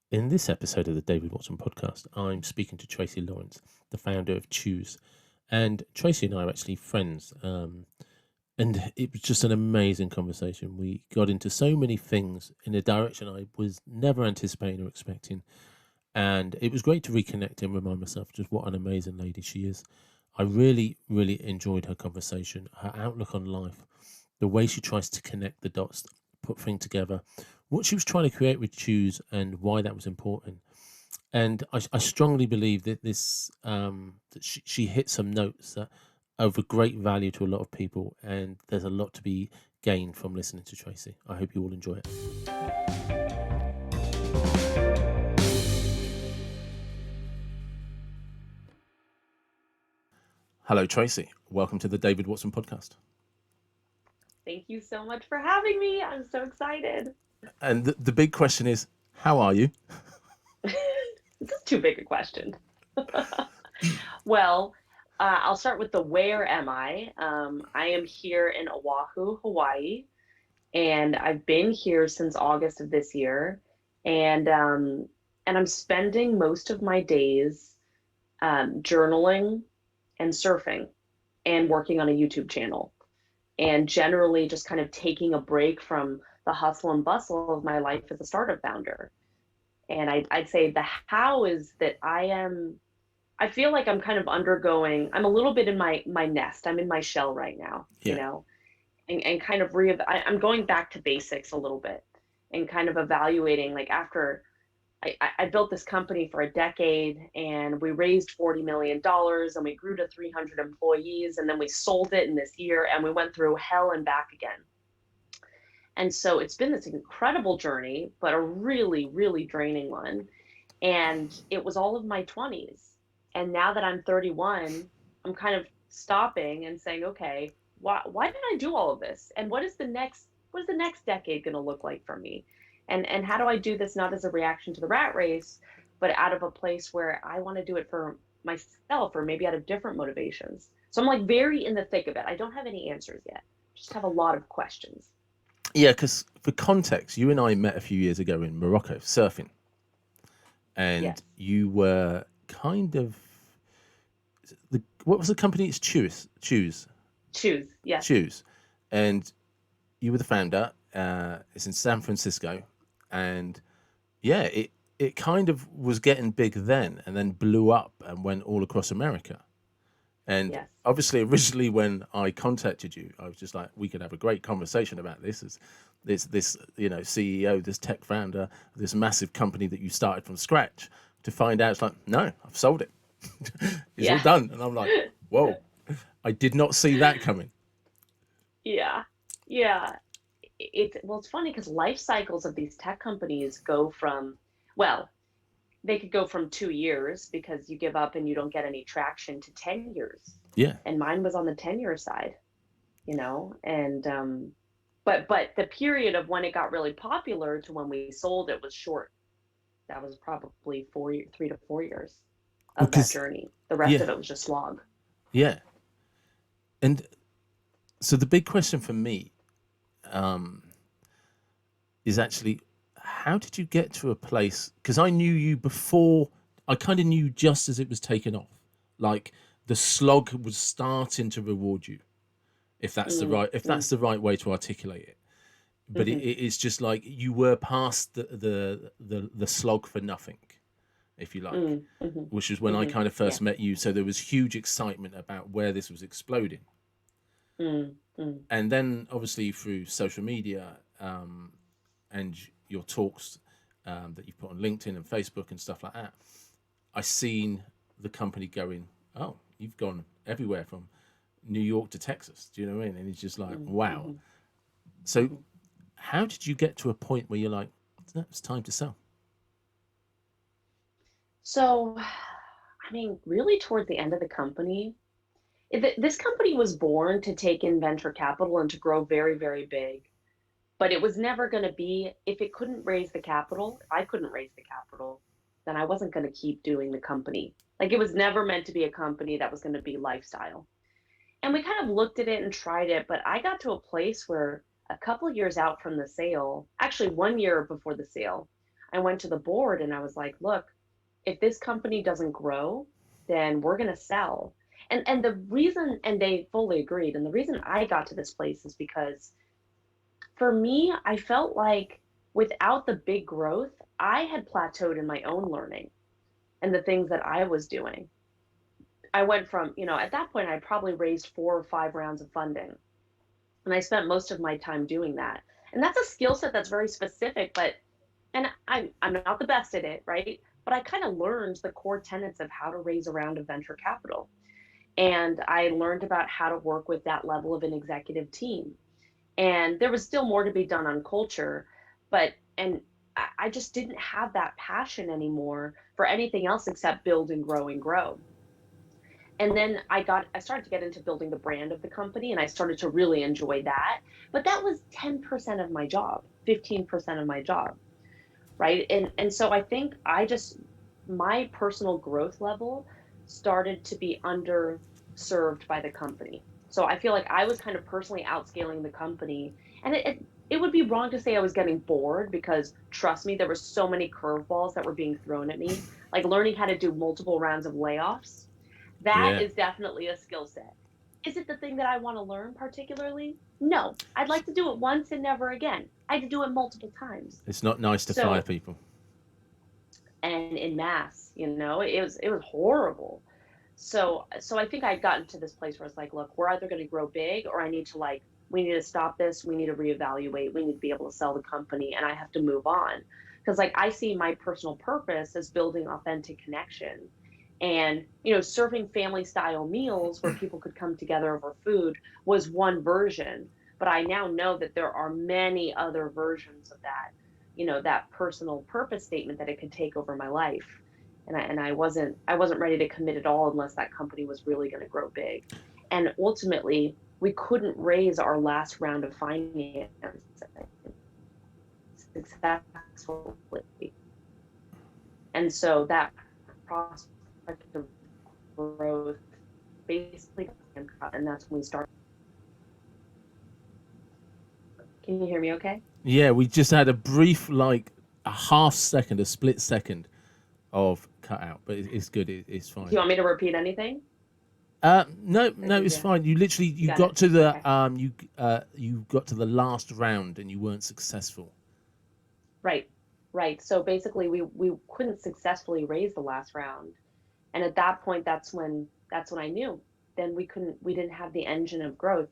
In this episode of the David Watson podcast, I'm speaking to Tracy Lawrence, the founder of Chewse. And Tracy and I are actually friends. And it was just an amazing conversation. We got into so many things in a direction I was never anticipating or expecting. And it was great to reconnect and remind myself just what an amazing lady she is. I really, really enjoyed her conversation, her outlook on life, the way she tries to connect the dots, put things together, what she was trying to create with Choose and why that was important. And I strongly believe that that she hit some notes that are of great value to a lot of people, and there's a lot to be gained from listening to Tracy. I hope you all enjoy it. Hello, Tracy. Welcome to the David Watson podcast. Thank you so much for having me. I'm so excited. And the big question is, how are you? This is too big a question. Well, I'll start with the where am I? I am here in Oahu, Hawaii, and I've been here since August of this year, and um, and I'm spending most of my days journaling and surfing and working on a YouTube channel, and generally just kind of taking a break from the hustle and bustle of my life as a startup founder. And I'd say the how is that I feel like I'm kind of undergoing, I'm a little bit in my nest. I'm in my shell right now, Yeah. and kind of I'm going back to basics a little bit and kind of evaluating like after I built this company for a decade and we raised $40 million and we grew to 300 employees and then we sold it in this year and we went through hell and back again. And so it's been this incredible journey, but a really, really draining one. And it was all of my 20s. And now that I'm 31, I'm kind of stopping and saying, okay, why did I do all of this? And what is the next decade going to look like for me? And how do I do this not as a reaction to the rat race, but out of a place where I want to do it for myself or maybe out of different motivations. So I'm like very in the thick of it. I don't have any answers yet. Just have a lot of questions. Yeah, because for context, you and I met a few years ago in Morocco surfing, and Yes. you were kind of what was the company? It's Chewse. Yes. Chewse, and you were the founder. It's in San Francisco, and yeah, it kind of was getting big then, and then blew up and went all across America. And Yes. obviously, originally when I contacted you, I was just like, we could have a great conversation about this. As this CEO, this tech founder, this massive company that you started from scratch. To find out, it's like, no, I've sold it. It's all Yeah. done, and I'm like, whoa, I did not see that coming. Yeah. Yeah. It's funny because life cycles of these tech companies go from, well, they could go from 2 years because you give up and you don't get any traction to 10 years. Yeah, And mine was on the 10-year side, and but the period of when it got really popular to when we sold it was short. That was probably 3 to 4 years of that because journey. The rest yeah, of it was just slog. yeah, and so the big question for me um, is actually, how did you get to a place? Because I knew you before. I kind of knew just as it was taken off, like the slog was starting to reward you. Mm, If mm, that's the right way to articulate it. But hmm it's just like you were past the slog for nothing, if you like, mm, hmm which is when I hmm kind of Yeah. first met you. So there was huge excitement about where this was exploding, Mm, mm, and then obviously through social media and your talks that you put on LinkedIn and Facebook and stuff like that, I seen the company going, oh, you've gone everywhere from New York to Texas. Do you know what I mean? And it's just like, mm, wow. hmm So hmm how did you get to a point where you're like, no, it's time to sell? So, I mean, really towards the end of the company, this company was born to take in venture capital and to grow very, very big. But it was never going to be, if it couldn't raise the capital, if I couldn't raise the capital, then I wasn't going to keep doing the company. Like it was never meant to be a company that was going to be lifestyle. And we kind of looked at it and tried it, but I got to a place where a couple of years out from the sale, actually 1 year before the sale, I went to the board and I was like, look, if this company doesn't grow, then we're going to sell. And the reason, and they fully agreed, and the reason I got to this place is because for me, I felt like without the big growth, I had plateaued in my own learning and the things that I was doing. I went from, at that point, I probably raised 4 or 5 rounds of funding. And I spent most of my time doing that. And that's a skill set that's very specific, but, and I'm not the best at it, right? But I kind of learned the core tenets of how to raise a round of venture capital. And I learned about how to work with that level of an executive team. And there was still more to be done on culture, but, and I just didn't have that passion anymore for anything else except build and grow and grow. And then I started to get into building the brand of the company, and I started to really enjoy that. But that was 10% of my job, 15% of my job, right? And so I think my personal growth level started to be underserved by the company. So I feel like I was kind of personally outscaling the company, and it would be wrong to say I was getting bored, because trust me, there were so many curveballs that were being thrown at me, like learning how to do multiple rounds of layoffs. That Yeah. is definitely a skill set. Is it the thing that I want to learn particularly? No. I'd like to do it once and never again. I had to do it multiple times. It's not nice to fire So, people. and in mass, it was horrible. So I think I'd gotten to this place where it's like, look, we're either going to grow big, or I need to, like, we need to stop this, we need to reevaluate, we need to be able to sell the company, and I have to move on. Because, like, I see my personal purpose as building authentic connection, and serving family style meals where people could come together over food was one version, but I now know that there are many other versions of that, that personal purpose statement that it could take over my life. And I wasn't ready to commit at all unless that company was really going to grow big. And ultimately, we couldn't raise our last round of financing successfully. And so that prospect of growth basically, and that's when we started. Can you hear me okay? Yeah, we just had a brief, like a half second, a split second of cut out, but it's good. It's Do fine. you want me to repeat anything? No, Or no, it's fine. You literally you you got it? got to the Okay. you got to the last round and you weren't successful. Right. Right. So basically we couldn't successfully raise the last round. And at that point, that's when I knew. Then we didn't have the engine of growth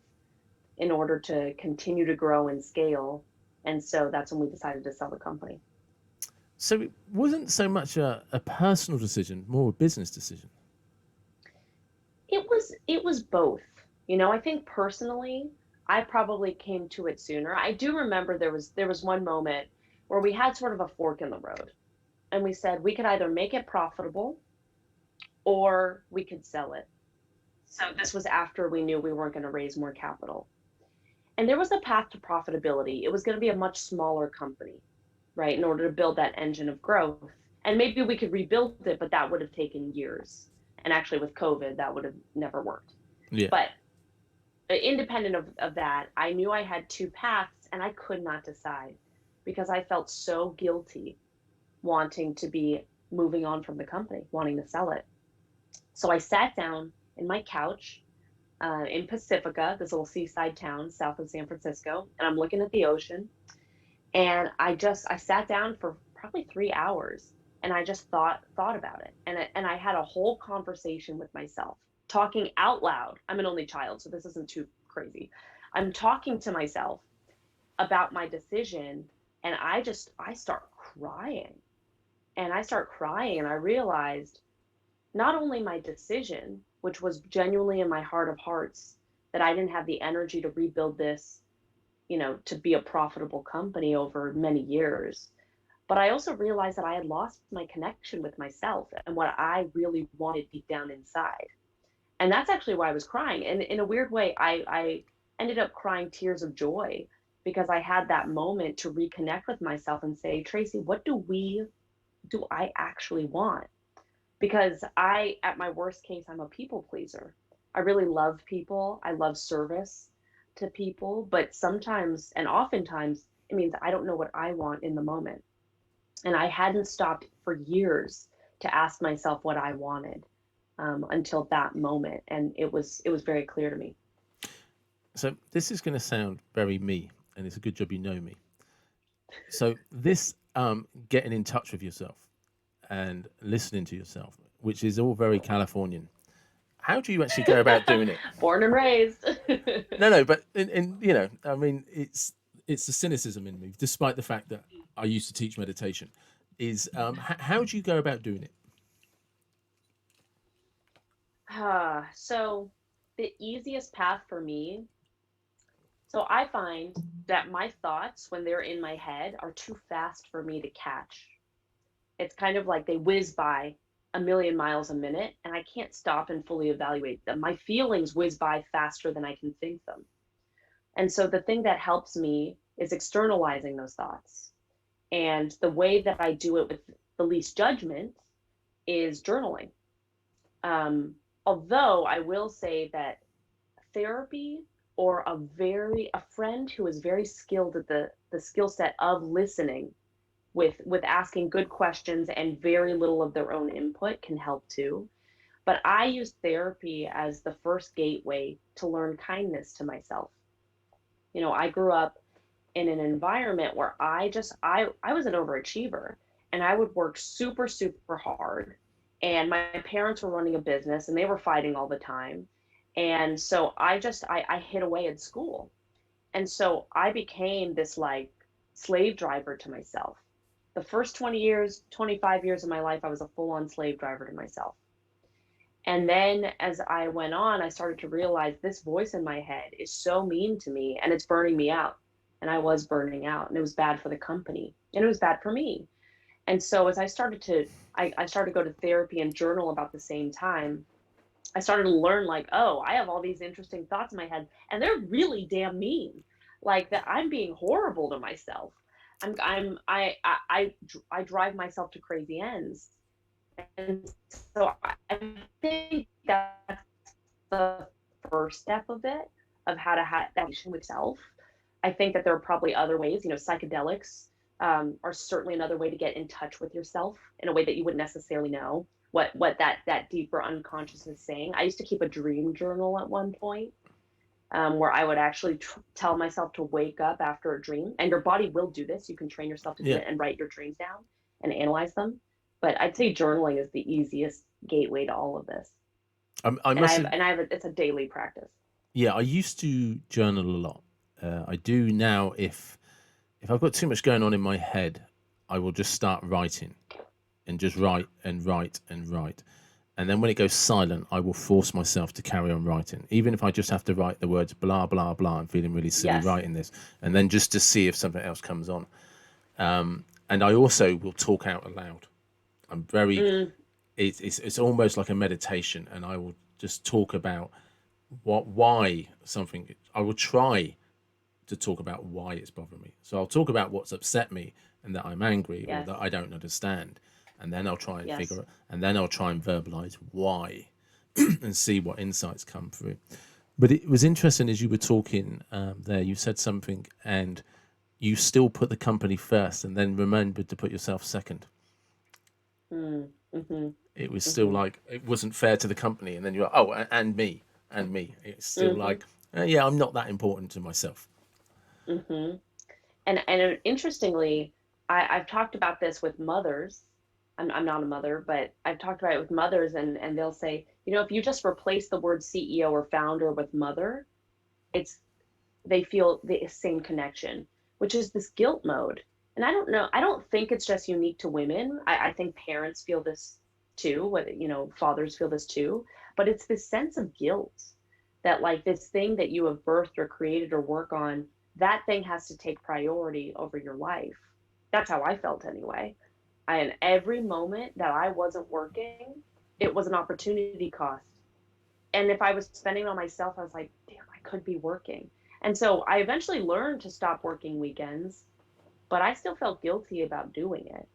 in order to continue to grow and scale. And so that's when we decided to sell the company. So it wasn't so much a personal decision, more a business decision. It was both. I think personally, I probably came to it sooner. I do remember there was one moment where we had sort of a fork in the road, and we said we could either make it profitable or we could sell it. So this was after we knew we weren't going to raise more capital. And there was a path to profitability. It was going to be a much smaller company, right, in order to build that engine of growth. And maybe we could rebuild it, but that would have taken years. And actually, with COVID, that would have never worked. Yeah. But independent of that, I knew I had two paths, and I could not decide because I felt so guilty wanting to be moving on from the company, wanting to sell it. So I sat down in my couch in Pacifica, this little seaside town south of San Francisco, and I'm looking at the ocean. And I sat down for probably 3 hours, and I just thought about it, and I had a whole conversation with myself, talking out loud. I'm an only child, so this isn't too crazy. I'm talking to myself about my decision, and I start crying, and I realized not only my decision, which was genuinely in my heart of hearts, that I didn't have the energy to rebuild this, to be a profitable company over many years. But I also realized that I had lost my connection with myself and what I really wanted deep down inside. And that's actually why I was crying. And in a weird way, I ended up crying tears of joy because I had that moment to reconnect with myself and say, Tracy, what do I actually want? Because at my worst case, I'm a people pleaser. I really love people. I love service to people, but sometimes and oftentimes it means I don't know what I want in the moment. And I hadn't stopped for years to ask myself what I wanted, until that moment, and it was very clear to me. So this is going to sound very me, and it's a good job you know me. So this getting in touch with yourself and listening to yourself, which is all very Californian. How do you actually go about doing it? Born and raised. No, no, but I mean, it's the cynicism in me, despite the fact that I used to teach meditation. Is how do you go about doing it? So the easiest path for me, so I find that my thoughts when they're in my head are too fast for me to catch. It's kind of like they whiz by a million miles a minute, and I can't stop and fully evaluate them. My feelings whiz by faster than I can think them. And so the thing that helps me is externalizing those thoughts. And the way that I do it with the least judgment is journaling. Although I will say that therapy, or a friend who is very skilled at the skill set of listening, with asking good questions and very little of their own input, can help too. But I use therapy as the first gateway to learn kindness to myself. I grew up in an environment where I was an overachiever, and I would work super super hard, and my parents were running a business and they were fighting all the time. And so I hid away in school. And so I became this like slave driver to myself. The first 20 years, 25 years of my life, I was a full on slave driver to myself. And then as I went on, I started to realize this voice in my head is so mean to me and it's burning me out. And I was burning out, and it was bad for the company and it was bad for me. And so as I started to go to therapy and journal about the same time, I started to learn like, oh, I have all these interesting thoughts in my head and they're really damn mean. Like that I'm being horrible to myself. I drive myself to crazy ends. And so I think that's the first step of it, of how to have that connection with self. I think that there are probably other ways. Psychedelics are certainly another way to get in touch with yourself in a way that you wouldn't necessarily know what that deeper unconscious is saying. I used to keep a dream journal at one point, where I would actually tell myself to wake up after a dream. And your body will do this. You can train yourself to do Yeah, it and write your dreams down and analyze them. But I'd say journaling is the easiest gateway to all of this. I And must. it's a daily practice. Yeah, I used to journal a lot. I do now. If I've got too much going on in my head, I will just start writing and just write and write and write. And then when it goes silent, I will force myself to carry on writing, even if I just have to write the words blah blah blah. I'm feeling really silly Yes. writing this, and then just to see if something else comes on. And I also will talk out aloud. I'm very. Mm, It's almost like a meditation, and I will just talk about why something. I will try to talk about why it's bothering me. So I'll talk about what's upset me and that I'm angry or yes. that I don't understand, and then I'll try and Yes. figure it, and then I'll try and verbalize why, and see what insights come through. But it was interesting as you were talking there. You said something, and you still put the company first, and then remembered to put yourself second. Mm-hmm. It was still Mm-hmm. like it wasn't fair to the company, and then you're like, oh, and me, and me. It's still Mm-hmm. like, yeah, I'm not that important to myself. Mm-hmm. And interestingly, I've talked about this with mothers. I'm not a mother, but I've talked about it with mothers, and they'll say, if you just replace the word CEO or founder with mother, it's they feel the same connection, which is this guilt mode. And I don't know, I don't think it's just unique to women. I think parents feel this too, whether, fathers feel this too, but it's this sense of guilt that like this thing that you have birthed or created or work on, that thing has to take priority over your life. That's how I felt anyway. And every moment that I wasn't working, it was an opportunity cost. And if I was spending on myself, I was like, damn, I could be working. And so I eventually learned to stop working weekends, but I still felt guilty about doing it,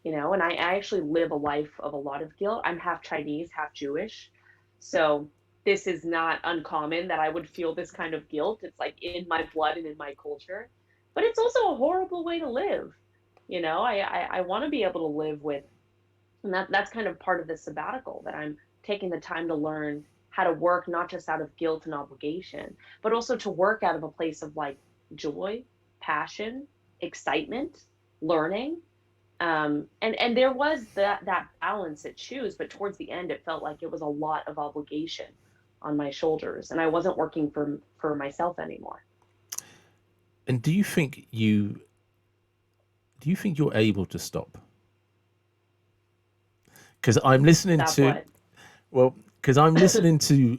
and I actually live a life of a lot of guilt. I'm half Chinese, half Jewish. So this is not uncommon that I would feel this kind of guilt. It's like in my blood and in my culture. But it's also a horrible way to live. I want to be able to live with, and that's kind of part of the sabbatical, that I'm taking the time to learn how to work, not just out of guilt and obligation, but also to work out of a place of like joy, passion, excitement, learning. And there was that balance at Chewse, but towards the end, it felt like it was a lot of obligation on my shoulders, and I wasn't working for myself anymore. And do you think you're able to stop? Because I'm listening Stop to what? well, because I'm listening to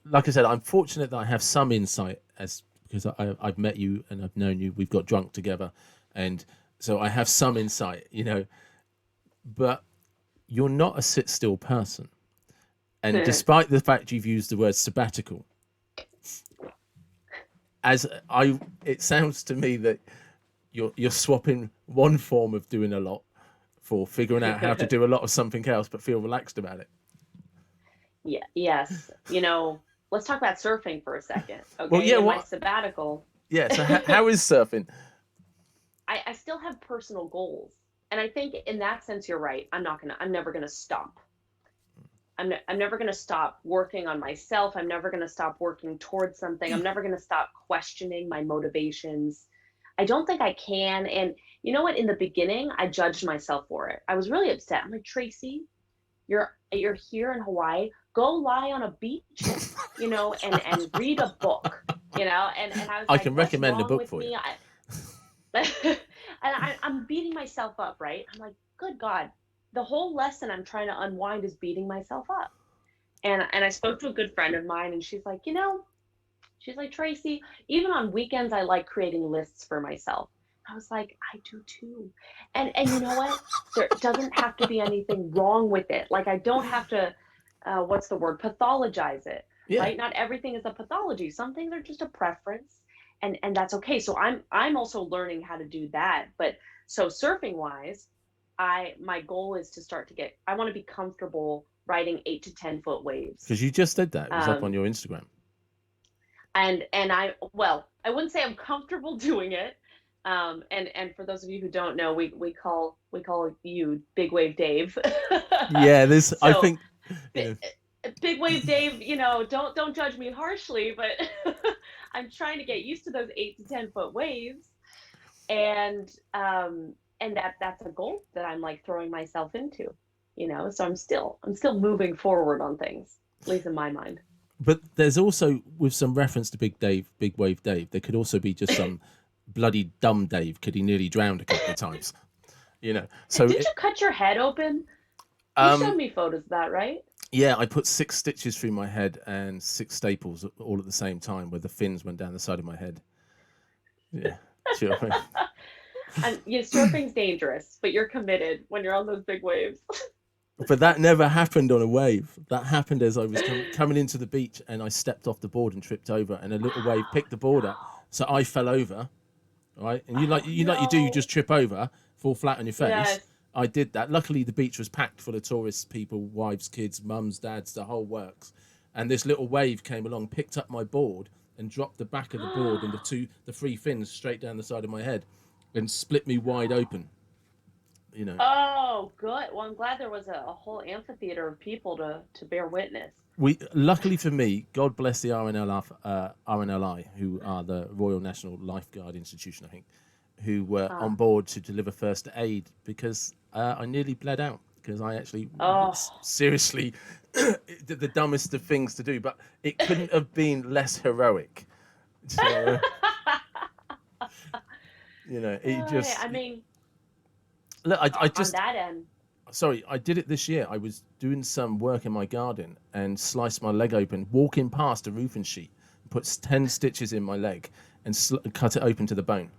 like I said, I'm fortunate that I have some insight as because I've met you and I've known you. We've got drunk together, and so I have some insight, But you're not a sit still person, and despite the fact you've used the word sabbatical, as it sounds to me that you're swapping one form of doing a lot for figuring out how to do a lot of something else, but feel relaxed about it. Yeah, yes. Let's talk about surfing for a second. Well, Okay. yeah, In my what? sabbatical, Yeah. So how is surfing? I still have personal goals. And I think in that sense, you're right. I'm never gonna stop. I'm never gonna stop working on myself. I'm never gonna stop working towards something. I'm never gonna stop questioning my motivations. I don't think I can. And you know what? In the beginning, I judged myself for it. I was really upset. I'm like, Tracy, you're here in Hawaii. Go lie on a beach, and read a book, and I was I like, can what's recommend a wrong book with for you. me? And I'm beating myself up, right? I'm like, good God, the whole lesson I'm trying to unwind is beating myself up. And I spoke to a good friend of mine, and she's like, Tracy, even on weekends, I like creating lists for myself. I was like, I do too. And you know what? There doesn't have to be anything wrong with it. Like, I don't have to, what's the word? Pathologize it, Yeah, right? Not everything is a pathology. Some things are just a preference, and that's okay. So I'm also learning how to do that. But so surfing wise, my goal is to start to get. I want to be comfortable riding 8 to 10 foot waves. because you just did that. It was up on Um, your Instagram. and I wouldn't say I'm comfortable doing it. And for those of you who don't know, we call you Big Wave Dave. Yeah, this. I So think. You know. Big Wave Dave, don't judge me harshly, but I'm trying to get used to those 8 to 10 foot waves, and that's a goal that I'm like throwing myself into. So I'm still moving forward on things, at least in my mind. But there's also, with some reference to Big Dave, Big Wave Dave, there could also be just some bloody dumb Dave. Could he nearly drowned a couple of times? So Did you cut your head open? You showed um, me photos of that, right? yeah, I put 6 stitches through my head and 6 staples all at the same time, where the fins went down the side of my head. Yeah, sure. And yeah, surfing's dangerous, but you're committed when you're on those big waves. But that never happened on a wave. That happened as I was coming into the beach, and I stepped off the board and tripped over, and a little wave picked the Oh board up, no. so I fell over. Right, and you like Oh you do, you no. just trip over, fall flat on your face. Yes. I did that. Luckily, the beach was packed full of tourists, people, wives, kids, mums, dads, the whole works. And this little wave came along, picked up my board, and dropped the back of the board and the three fins straight down the side of my head, and split me wide open. You know, Oh, good. Well, I'm glad there was a whole amphitheater of people to bear witness. we luckily for me, God bless the RNLI, who are the Royal National Lifeguard Institution, I think, who were on Ah. board to deliver first aid because I nearly bled out because I actually Oh. seriously did the dumbest of things to do, but it couldn't have been less heroic. So it just I mean, look. I on just that end. sorry, I did it this year. I was doing some work in my garden and sliced my leg open, walking past a roofing sheet, put 10 stitches in my leg and cut it open to the bone.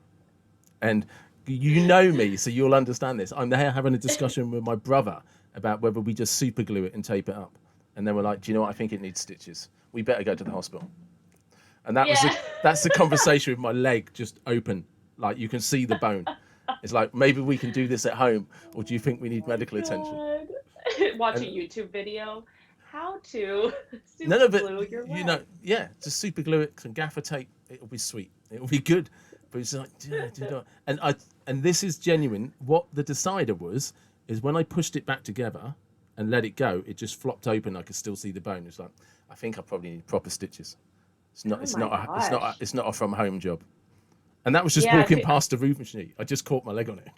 And you know me, so you'll understand this. I'm there having a discussion with my brother about whether we just super glue it and tape it up. And then we're like, do you know what? I think it needs stitches. We better go to the hospital. And Yeah. that's the conversation with my leg just open. Like you can see the bone. It's like, maybe we can do this at home, or do you think we need Oh medical attention? my God. Watch a And YouTube video. How to no, super but glue your leg. yeah, just super glue it, some gaffer tape. It'll be sweet. It'll be good. But it's like, and this is genuine. What the decider was is when I pushed it back together and let it go, it just flopped open. I could still see the bone. It's like, I think I probably need proper stitches. Oh my gosh. It's not a from home job. And that was just Yeah, walking past the roof machine. I just caught my leg on it.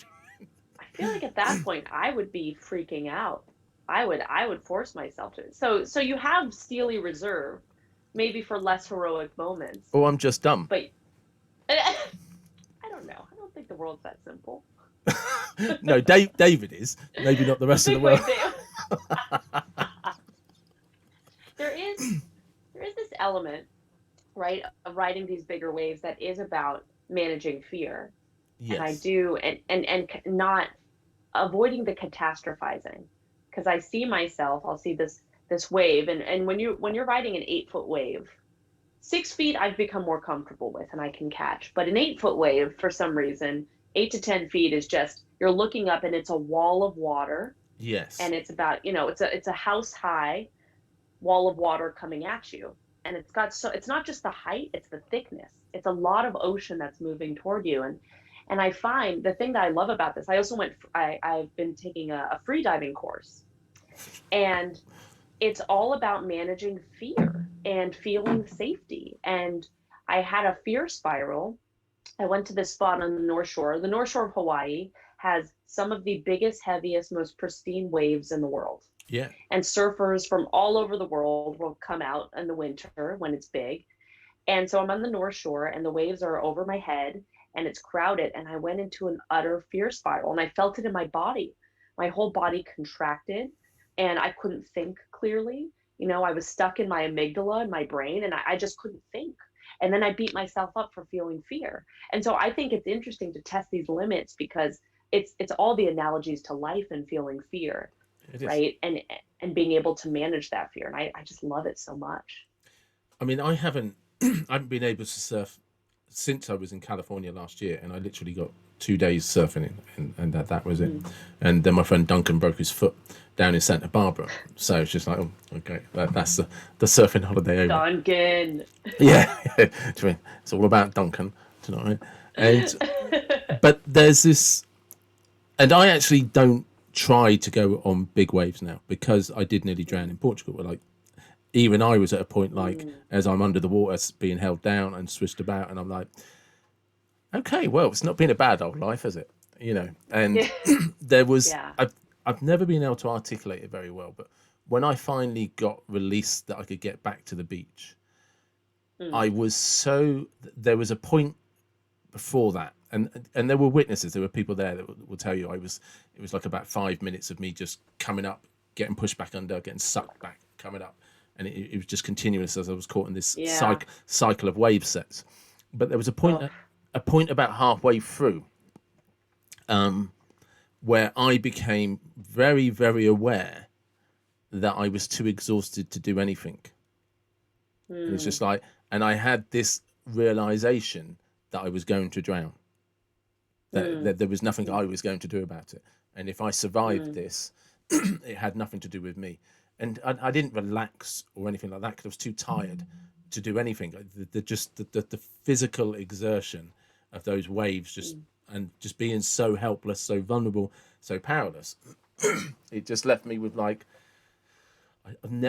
I feel like at that point I would be freaking out. I would force myself to. So you have steely reserve, maybe for less heroic moments. Or I'm just dumb. But I don't know. I don't think the world's that simple. No, David is. Maybe not the rest of the world. There is this element, right, of riding these bigger waves that is about managing fear. And I Yes. do, and not avoiding the catastrophizing, because I see myself, I'll see this wave, and when you're riding an 8 foot wave, 6 feet I've become more comfortable with and I can catch, but an 8 foot wave, for some reason, 8 to 10 feet is just, you're looking up and it's a wall of water, Yes. and it's about, it's a house high wall of water coming at you, and it's not just the height, it's the thickness, it's a lot of ocean that's moving toward you. And I find the thing that I love about this, I've been taking a free diving course, and it's all about managing fear and feeling safety. And I had a fear spiral. I went to this spot on the North Shore. The North Shore of Hawaii has some of the biggest, heaviest, most pristine waves in the world. Yeah. And surfers from all over the world will come out in the winter when it's big. And so I'm on the North Shore and the waves are over my head and it's crowded. And I went into an utter fear spiral and I felt it in my body. My whole body contracted and I couldn't think clearly. I was stuck in my amygdala and my brain, and I just couldn't think. And then I beat myself up for feeling fear. And so I think it's interesting to test these limits, because it's all the analogies to life and feeling fear, It is. right? And being able to manage that fear. And I just love it so much. I mean, I haven't I haven't been able to surf since I was in California last year, and I literally got 2 days surfing in, and that was it. And then my friend Duncan broke his foot down in Santa Barbara, so it's just like, oh, okay, that's the surfing holiday over. Duncan. Yeah, it's all about Duncan tonight. And but there's this, and I actually don't try to go on big waves now because I did nearly drown in Portugal. Where like even I was at a point like as I'm under the water being held down and swished about, and I'm like, okay, well, it's not been a bad old life, has it? And Yeah. there was Yeah. I've never been able to articulate it very well, but when I finally got released that I could get back to the beach, I was there was a point before that, and there were witnesses, there were people there that will tell you it was like about 5 minutes of me just coming up, getting pushed back under, getting sucked back, coming up, and it was just continuous as I was caught in this Yeah. cycle of wave sets. But there was Oh. a point about halfway through where I became very, very aware that I was too exhausted to do anything. And it's just like, and I had this realization that I was going to drown, that there was nothing I was going to do about it. And if I survived this, it had nothing to do with me. And I didn't relax or anything like that because I was too tired to do anything. The physical exertion of those waves and just being so helpless, so vulnerable, so powerless, it just left me with like,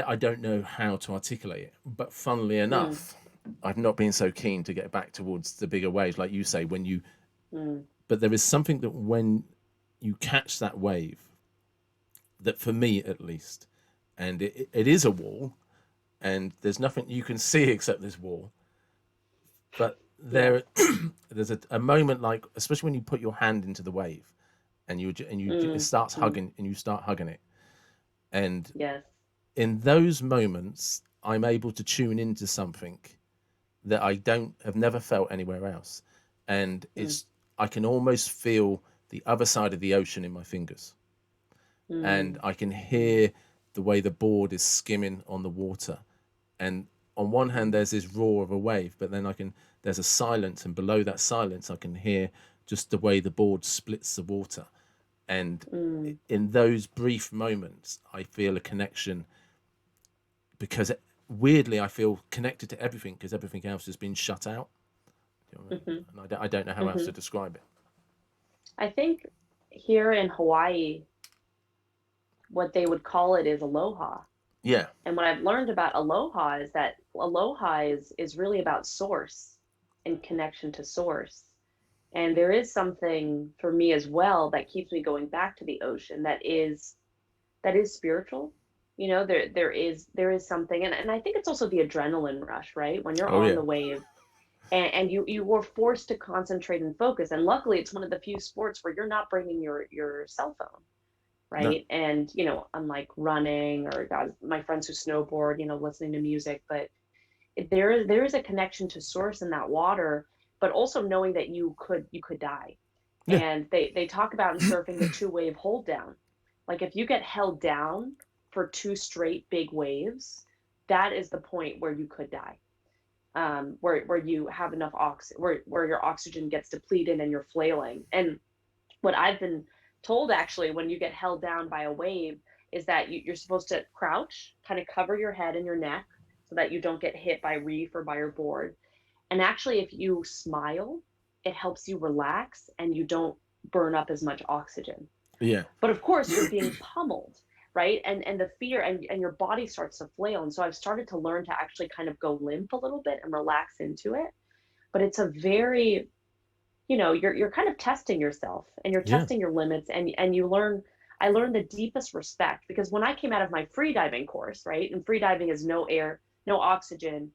I don't know how to articulate it. But funnily enough, I've not been so keen to get back towards the bigger waves, like you say, but there is something that when you catch that wave, that for me at least, and it is a wall, and there's nothing you can see except this wall. But there's a moment, like especially when you put your hand into the wave, and it starts hugging, and you start hugging it, and Yes. in those moments, I'm able to tune into something that I have never felt anywhere else, and I can almost feel the other side of the ocean in my fingers, and I can hear the way the board is skimming on the water, and on one hand there's this roar of a wave, but then there's a silence, and below that silence I can hear just the way the board splits the water, and in those brief moments I feel a connection, because weirdly I feel connected to everything because everything else has been shut out. You know, Hmm. and I don't know how else Hmm. to describe it. I think here in Hawaii, what they would call it is aloha. Yeah, And what I've learned about aloha is that aloha is really about source and connection to source. And there is something for me as well that keeps me going back to the ocean that is spiritual. There is something, and I think it's also the adrenaline rush, right? When you're oh on yeah, the wave and you were forced to concentrate and focus. And luckily it's one of the few sports where you're not bringing your cell phone, no, right? And unlike running or guys, my friends who snowboard, listening to music, but there is a connection to source in that water, but also knowing that you could die. yeah, And they talk about in surfing the two wave hold down. Like if you get held down for two straight big waves, that is the point where you could die. Where you have enough where your oxygen gets depleted and you're flailing. And what I've been told actually when you get held down by a wave is that you're supposed to crouch, kind of cover your head and your neck so that you don't get hit by reef or by your board. And actually, if you smile, it helps you relax and you don't burn up as much oxygen. yeah, But of course, you're being pummeled, right? And the fear and your body starts to flail. And so I've started to learn to actually kind of go limp a little bit and relax into it. But it's a very you're kind of testing yourself and you're yeah. testing your limits, and I learned the deepest respect because when I came out of my free diving course, right? And free diving is no air, no oxygen,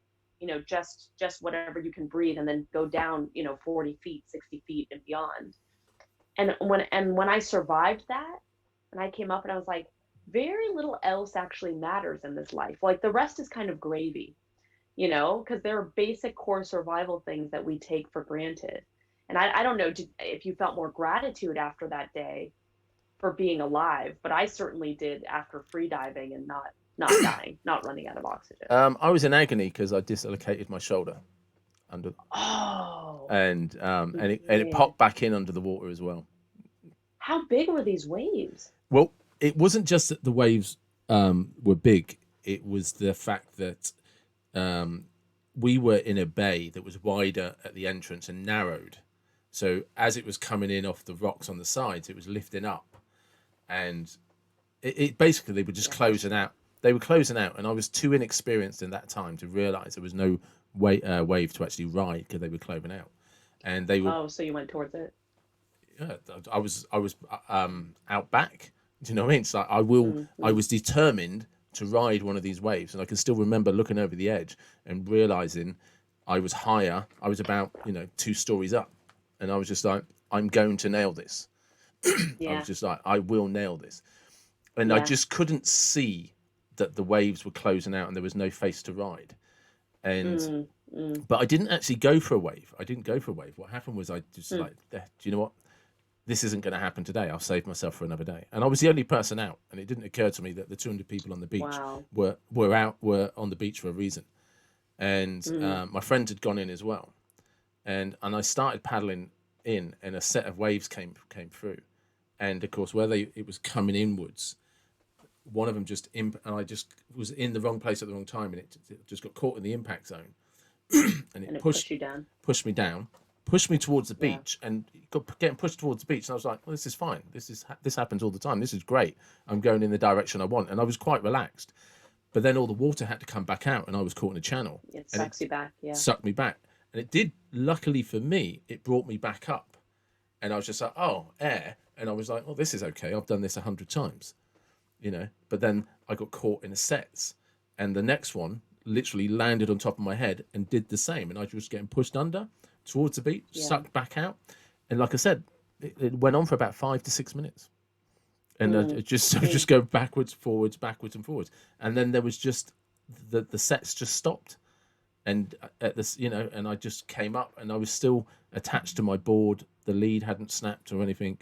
just whatever you can breathe, and then go down 40 feet, 60 feet and beyond. And when I survived that, and I came up and I was like, very little else actually matters in this life. Like the rest is kind of gravy, because there are basic core survival things that we take for granted. And I don't know if you felt more gratitude after that day for being alive, but I certainly did after free diving and not dying, not running out of oxygen. I was in agony because I dislocated my shoulder under, Oh and it man, popped back in under the water as well. how big were these waves? Well, it wasn't just that the waves were big; it was the fact that um, we were in a bay that was wider at the entrance and narrowed. So as it was coming in off the rocks on the sides, it was lifting up, and it basically they were just Yeah, for closing sure. out. They were closing out, and I was too inexperienced in that time to realise there was no wave to actually ride because they were closing out, and they were. Oh, so you went towards it. Yeah, I was out back. Do you know what I mean? So I Mm-hmm. was determined to ride one of these waves, and I can still remember looking over the edge and realizing I was higher. I was about 2 stories up, and I was just like, I'm going to nail this. I was Yeah, just like, I will nail this, and I yeah. just couldn't see that the waves were closing out and there was no face to ride. And Mm, mm, but I didn't actually go for a wave. I didn't go for a wave. What happened was I just mm. like, do you know what? This isn't going to happen today. I'll save myself for another day. And I was the only person out, and it didn't occur to me that the 200 people on the beach Wow. were on the beach for a reason. And Mm, my friend had gone in as well, and I started paddling in, and a set of waves came through, and of course where it was coming inwards, one of them and I just was in the wrong place at the wrong time, and it just got caught in the impact zone, and and it it pushed you down. pushed me down, pushed me towards the Yeah. beach, and got getting pushed towards the beach. And I was like, well, this is fine. This happens all the time. This is great. I'm going in the direction I want, and I was quite relaxed. But then all the water had to come back out, and I was caught in a channel, It and it sucks you back. Yeah. sucked me back. And it did. Luckily for me, it brought me back up, and I was just like, oh, air. And I was like, oh, this is okay. I've done this 100 times, But then I got caught in a sets, and the next one literally landed on top of my head and did the same, and I was getting pushed under towards the beach, Yeah. sucked back out, and like I said, it went on for about 5 to 6 minutes, and I Mm, just I mm, just go backwards, and forwards, and then there was just the sets just stopped, and at this, and I just came up, and I was still attached to my board. The lead hadn't snapped or anything,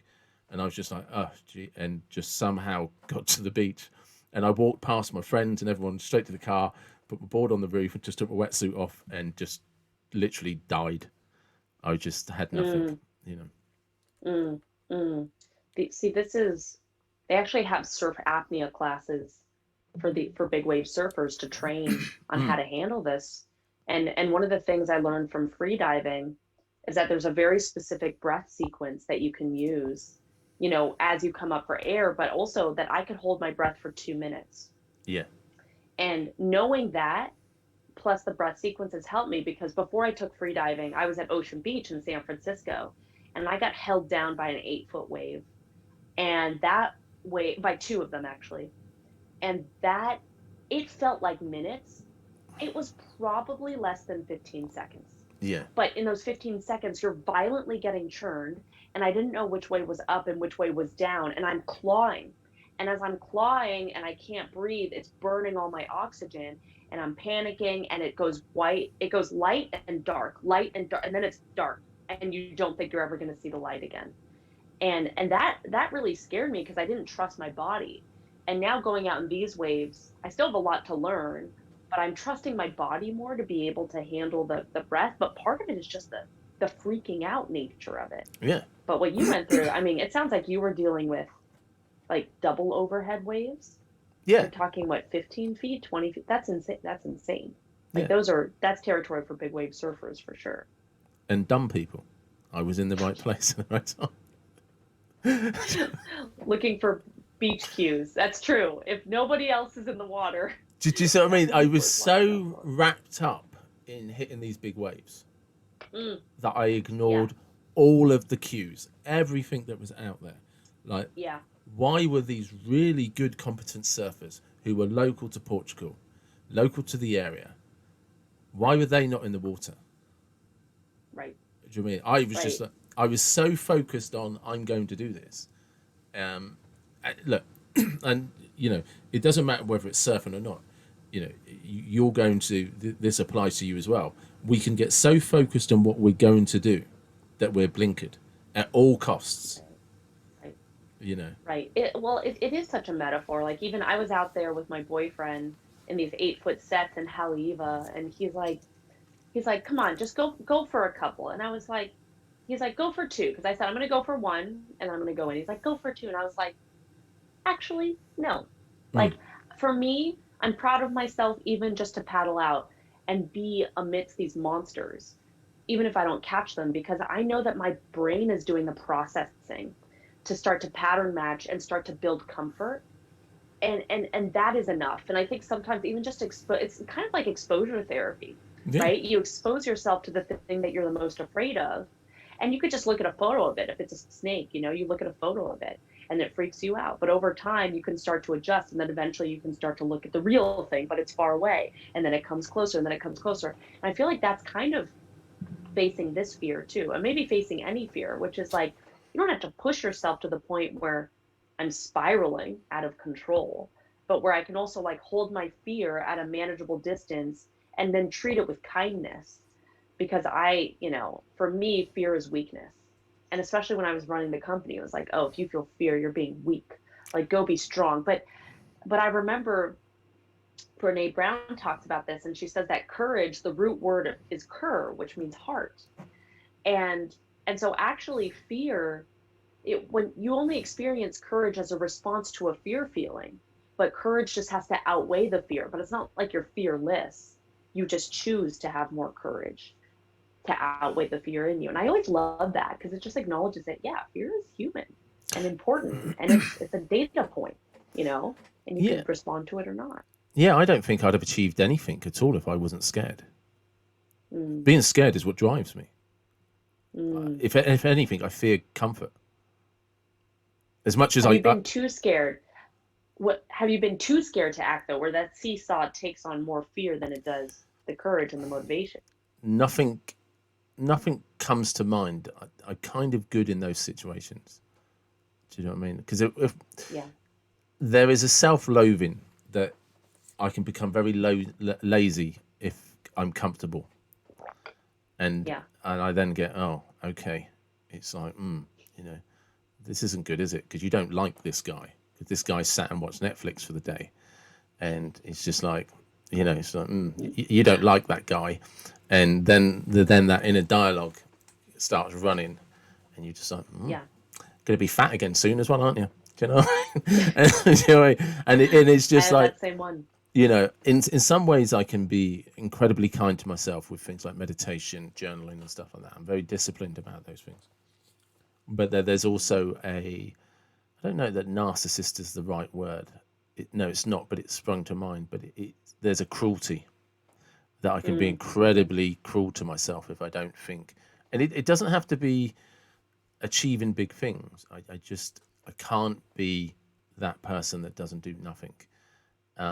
and I was just like, oh, gee, and just somehow got to the beach, and I walked past my friends and everyone straight to the car, put my board on the roof, and just took my wetsuit off, and just literally died. I just had nothing, mm, you know. mm, mm. See, they actually have surf apnea classes for big wave surfers to train on how Mm, to handle this. And one of the things I learned from free diving is that there's a very specific breath sequence that you can use, as you come up for air, but also that I could hold my breath for 2 minutes. Yeah. And knowing that, plus the breath sequences helped me, because before I took free diving, I was at Ocean Beach in San Francisco, and I got held down by an 8-foot wave. And that wave, by two of them actually. And that, it felt like minutes. It was probably less than 15 seconds. Yeah. But in those 15 seconds, you're violently getting churned. And I didn't know which way was up and which way was down. And I'm clawing. And as I'm clawing and I can't breathe, it's burning all my oxygen. And I'm panicking, and it goes white. It goes light and dark, light and dark. And then it's dark. And you don't think you're ever going to see the light again. And that really scared me, because I didn't trust my body. And now going out in these waves, I still have a lot to learn, but I'm trusting my body more to be able to handle the breath. But part of it is just the freaking out nature of it. Yeah. But what you went through, I mean, it sounds like you were dealing with like double overhead waves. Yeah. You're talking, what, 15 feet, 20 feet? That's insane. That's insane. Like Yeah. that's territory for big wave surfers for sure. And dumb people. I was in the right place at the right time. Looking for beach cues. That's true. If nobody else is in the water. Did you see what I mean? I was so wrapped up in hitting these big waves that I ignored all of the cues, everything that was out there. Like, why were these really good, competent surfers who were local to Portugal, local to the area, why were they not in the water? Right. Do you know what I mean? I was just like, I was so focused on, I'm going to do this. Look, and it doesn't matter whether it's surfing or not. You're going to. This applies to you as well. We can get so focused on what we're going to do that we're blinkered at all costs. Right. Right. It is such a metaphor. Like, even I was out there with my boyfriend in these 8-foot sets in Haleiwa, and he's like, come on, just go for a couple. And I was like, he's like, go for two. Because I said, I'm going to go for one, and I'm going to go in. He's like, go for two. And I was like, actually, no. Like, for me, I'm proud of myself even just to paddle out and be amidst these monsters, even if I don't catch them, because I know that my brain is doing the processing to start to pattern match and start to build comfort. And that is enough. And I think sometimes even just it's kind of like exposure therapy, right? You expose yourself to the thing that you're the most afraid of. And you could just look at a photo of it. If it's a snake, you look at a photo of it and it freaks you out. But over time, you can start to adjust. And then eventually you can start to look at the real thing, but it's far away. And then it comes closer, and then it comes closer. And I feel like that's kind of facing this fear too. And maybe facing any fear, which is like, you don't have to push yourself to the point where I'm spiraling out of control, but where I can also like hold my fear at a manageable distance and then treat it with kindness. Because for me, fear is weakness. And especially when I was running the company, it was like, oh, if you feel fear, you're being weak. Like, go be strong. But I remember Brene Brown talks about this, and she says that courage, the root word is cur, which means heart. And so actually fear, when you only experience courage as a response to a fear feeling, but courage just has to outweigh the fear. But it's not like you're fearless. You just choose to have more courage to outweigh the fear in you. And I always love that, because it just acknowledges that, fear is human and important. And it's a data point, and you can respond to it or not. Yeah, I don't think I'd have achieved anything at all if I wasn't scared. Being scared is what drives me. If anything, I fear comfort. As much as Have you been too scared? Have you been too scared to act, though, where that seesaw takes on more fear than it does the courage and the motivation? Nothing comes to mind. I'm kind of good in those situations. Do you know what I mean? Because there is a self-loathing that I can become very lazy if I'm comfortable, and I then get, oh, okay, it's like, this isn't good, is it? Because you don't like this guy, because this guy sat and watched Netflix for the day, and it's just like, it's like, you don't like that guy. And then that inner dialogue starts running, and you're just like, going to be fat again soon as well, aren't you? Do you know? And it's just like that same one. In some ways I can be incredibly kind to myself with things like meditation, journaling, and stuff like that. I'm very disciplined about those things. But there's also I don't know that narcissist is the right word. No, it's not, but it sprung to mind. But there's a cruelty that I can be Mm-hmm. incredibly cruel to myself if I don't think. And it doesn't have to be achieving big things. I can't be that person that doesn't do nothing.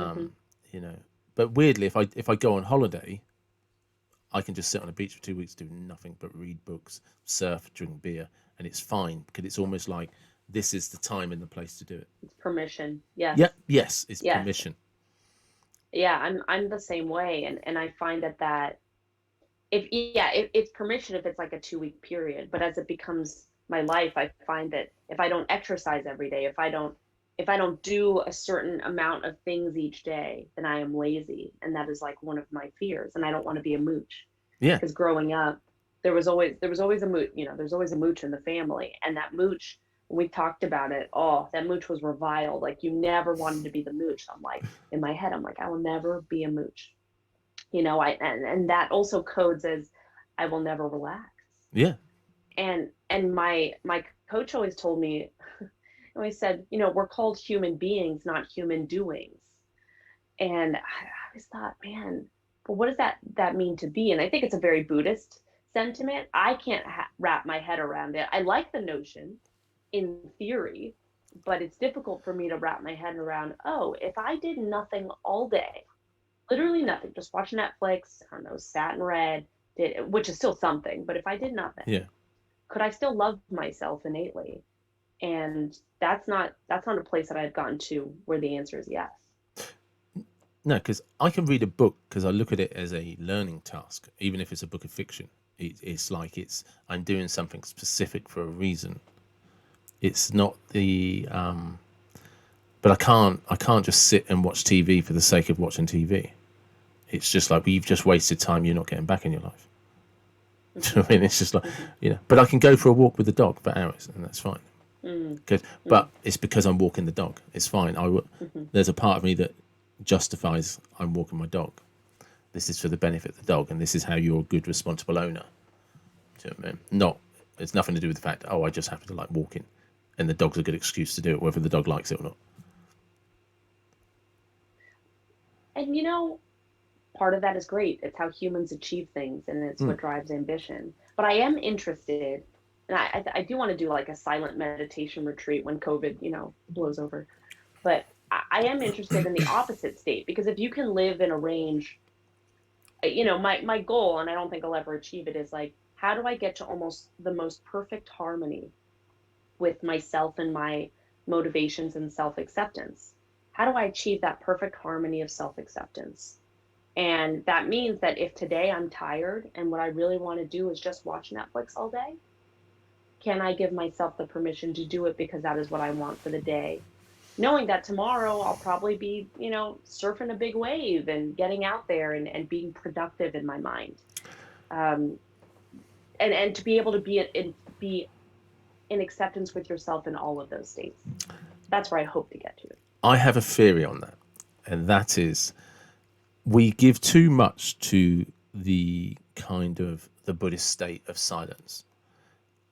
Mm-hmm. Um, you know. But weirdly, if I go on holiday, I can just sit on a beach for 2 weeks, do nothing but read books, surf, drink beer, and it's fine because it's almost like this is the time and the place to do it. It's permission. Yes. Yeah, yes, it's Yes. permission. Yeah, I'm the same way, and I find that if yeah, it's permission if it's like a 2 week period, but as it becomes my life, I find that if I don't exercise every day, if I don't do a certain amount of things each day, then I am lazy, and that is like one of my fears, and I don't want to be a mooch Yeah, because growing up there was always a mooch, there's always a mooch in the family, and that mooch, when we talked about it, oh, that mooch was reviled, like you never wanted to be the mooch. I'm like, in my head I'm like, I will never be a mooch. I and that also codes as I will never relax. yeah, And my coach always told me, always said, we're called human beings, not human doings. And I always thought, man, but what does that mean to be? And I think it's a very Buddhist sentiment. I can't wrap my head around it. I like the notion in theory, but it's difficult for me to wrap my head around, oh, if I did nothing all day, literally nothing, just watch Netflix, I don't know, sat and read, which is still something, but if I did nothing, yeah. could I still love myself innately? And that's not a place that I've gotten to where the answer is yes. No, because I can read a book because I look at it as a learning task, even if it's a book of fiction. It's like I'm doing something specific for a reason. It's not but I can't just sit and watch TV for the sake of watching TV. It's just like, well, you've just wasted time you're not getting back in your life. Do you know Hmm. what I mean? It's just like, Hmm. but I can go for a walk with the dog for hours and that's fine. Hmm. Good. Hmm. But it's because I'm walking the dog. It's fine. Hmm. There's a part of me that justifies I'm walking my dog. This is for the benefit of the dog, and this is how you're a good, responsible owner. Do you know what I mean? Not, it's nothing to do with the fact, oh, I just happen to like walking, and the dog's a good excuse to do it, whether the dog likes it or not. And part of that is great. It's how humans achieve things, and it's Mm. what drives ambition. But I am interested, and I do want to do like a silent meditation retreat when COVID, blows over. But I am interested in the opposite state, because if you can live in a range, my goal, and I don't think I'll ever achieve it, is like, how do I get to almost the most perfect harmony with myself and my motivations and self acceptance? How do I achieve that perfect harmony of self acceptance? And that means that if today I'm tired and what I really want to do is just watch Netflix all day, can I give myself the permission to do it because that is what I want for the day? Knowing that tomorrow I'll probably be, surfing a big wave and getting out there and being productive in my mind. Um, and to be able to be in acceptance with yourself in all of those states. That's where I hope to get to. I have a theory on that, and that is we give too much to the kind of the Buddhist state of silence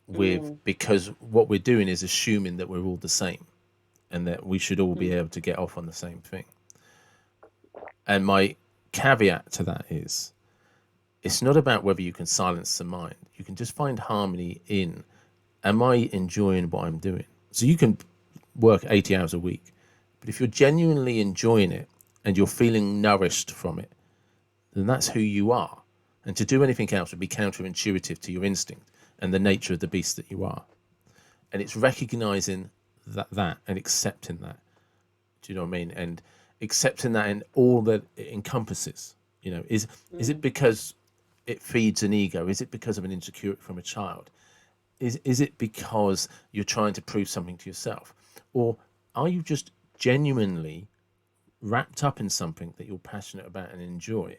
with Mm, because what we're doing is assuming that we're all the same and that we should all be mm, able to get off on the same thing. And my caveat to that is it's not about whether you can silence the mind. You can just find harmony in, am I enjoying what I'm doing? So you can work 80 hours a week, but if you're genuinely enjoying it and you're feeling nourished from it, then that's who you are. And to do anything else would be counterintuitive to your instinct and the nature of the beast that you are. And it's recognizing that and accepting that. Do you know what I mean? And accepting that in all that it encompasses. Is it mm, because it feeds an ego? Is it because of an insecurity from a child? Is it because you're trying to prove something to yourself? Or are you just genuinely wrapped up in something that you're passionate about and enjoy?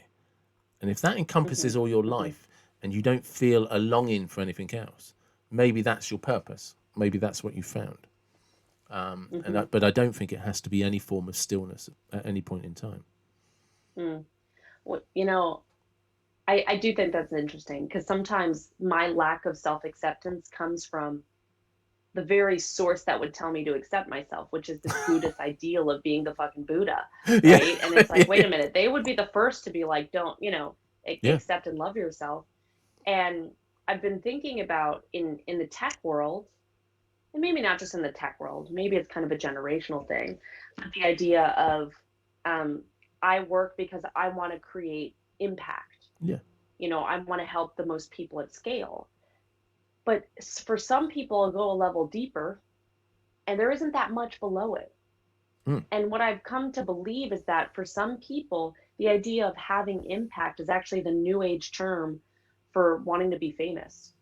And if that encompasses mhm, all your mhm, life and you don't feel a longing for anything else, maybe that's your purpose. Maybe that's what you found. mhm. But I don't think it has to be any form of stillness at any point in time. Mm. Well, I do think that's interesting because sometimes my lack of self acceptance comes from the very source that would tell me to accept myself, which is this Buddhist ideal of being the fucking Buddha, Yeah. right? And it's like, wait Yeah. a minute, they would be the first to be like, don't, Yeah. accept and love yourself. And I've been thinking about in the tech world, and maybe not just in the tech world, maybe it's kind of a generational thing, but the idea of um, I work because I want to create impact. Yeah. I want to help the most people at scale. But for some people, I'll go a level deeper, and there isn't that much below it. Mm. And what I've come to believe is that for some people, the idea of having impact is actually the new age term for wanting to be famous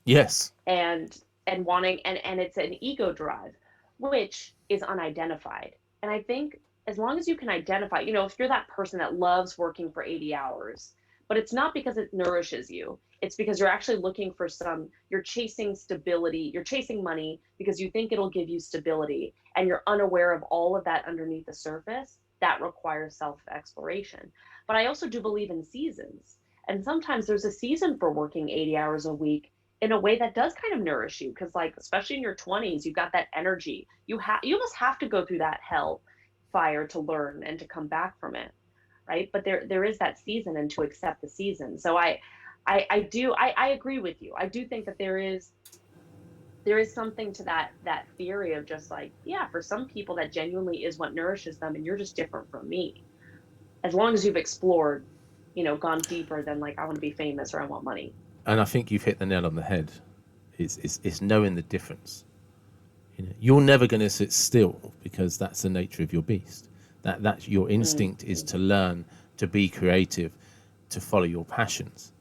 Yes. and wanting and it's an ego drive, which is unidentified. And I think as long as you can identify, if you're that person that loves working for 80 hours, but it's not because it nourishes you, it's because you're actually looking for you're chasing stability, you're chasing money because you think it'll give you stability, and you're unaware of all of that underneath the surface. That requires self exploration. But I also do believe in seasons, and sometimes there's a season for working 80 hours a week in a way that does kind of nourish you, because like especially in your 20s you've got that energy. You almost have to go through that hell fire to learn and to come back from it, right? But there is that season, and to accept the season. So I agree with you. I do think that there is something to that theory of just like, yeah, for some people that genuinely is what nourishes them, and you're just different from me, as long as you've explored, gone deeper than like I want to be famous or I want money. And I think you've hit the nail on the head. It's knowing the difference. You're never going to sit still because that's the nature of your beast. That's your instinct is Mm-hmm. to learn, to be creative, to follow your passions.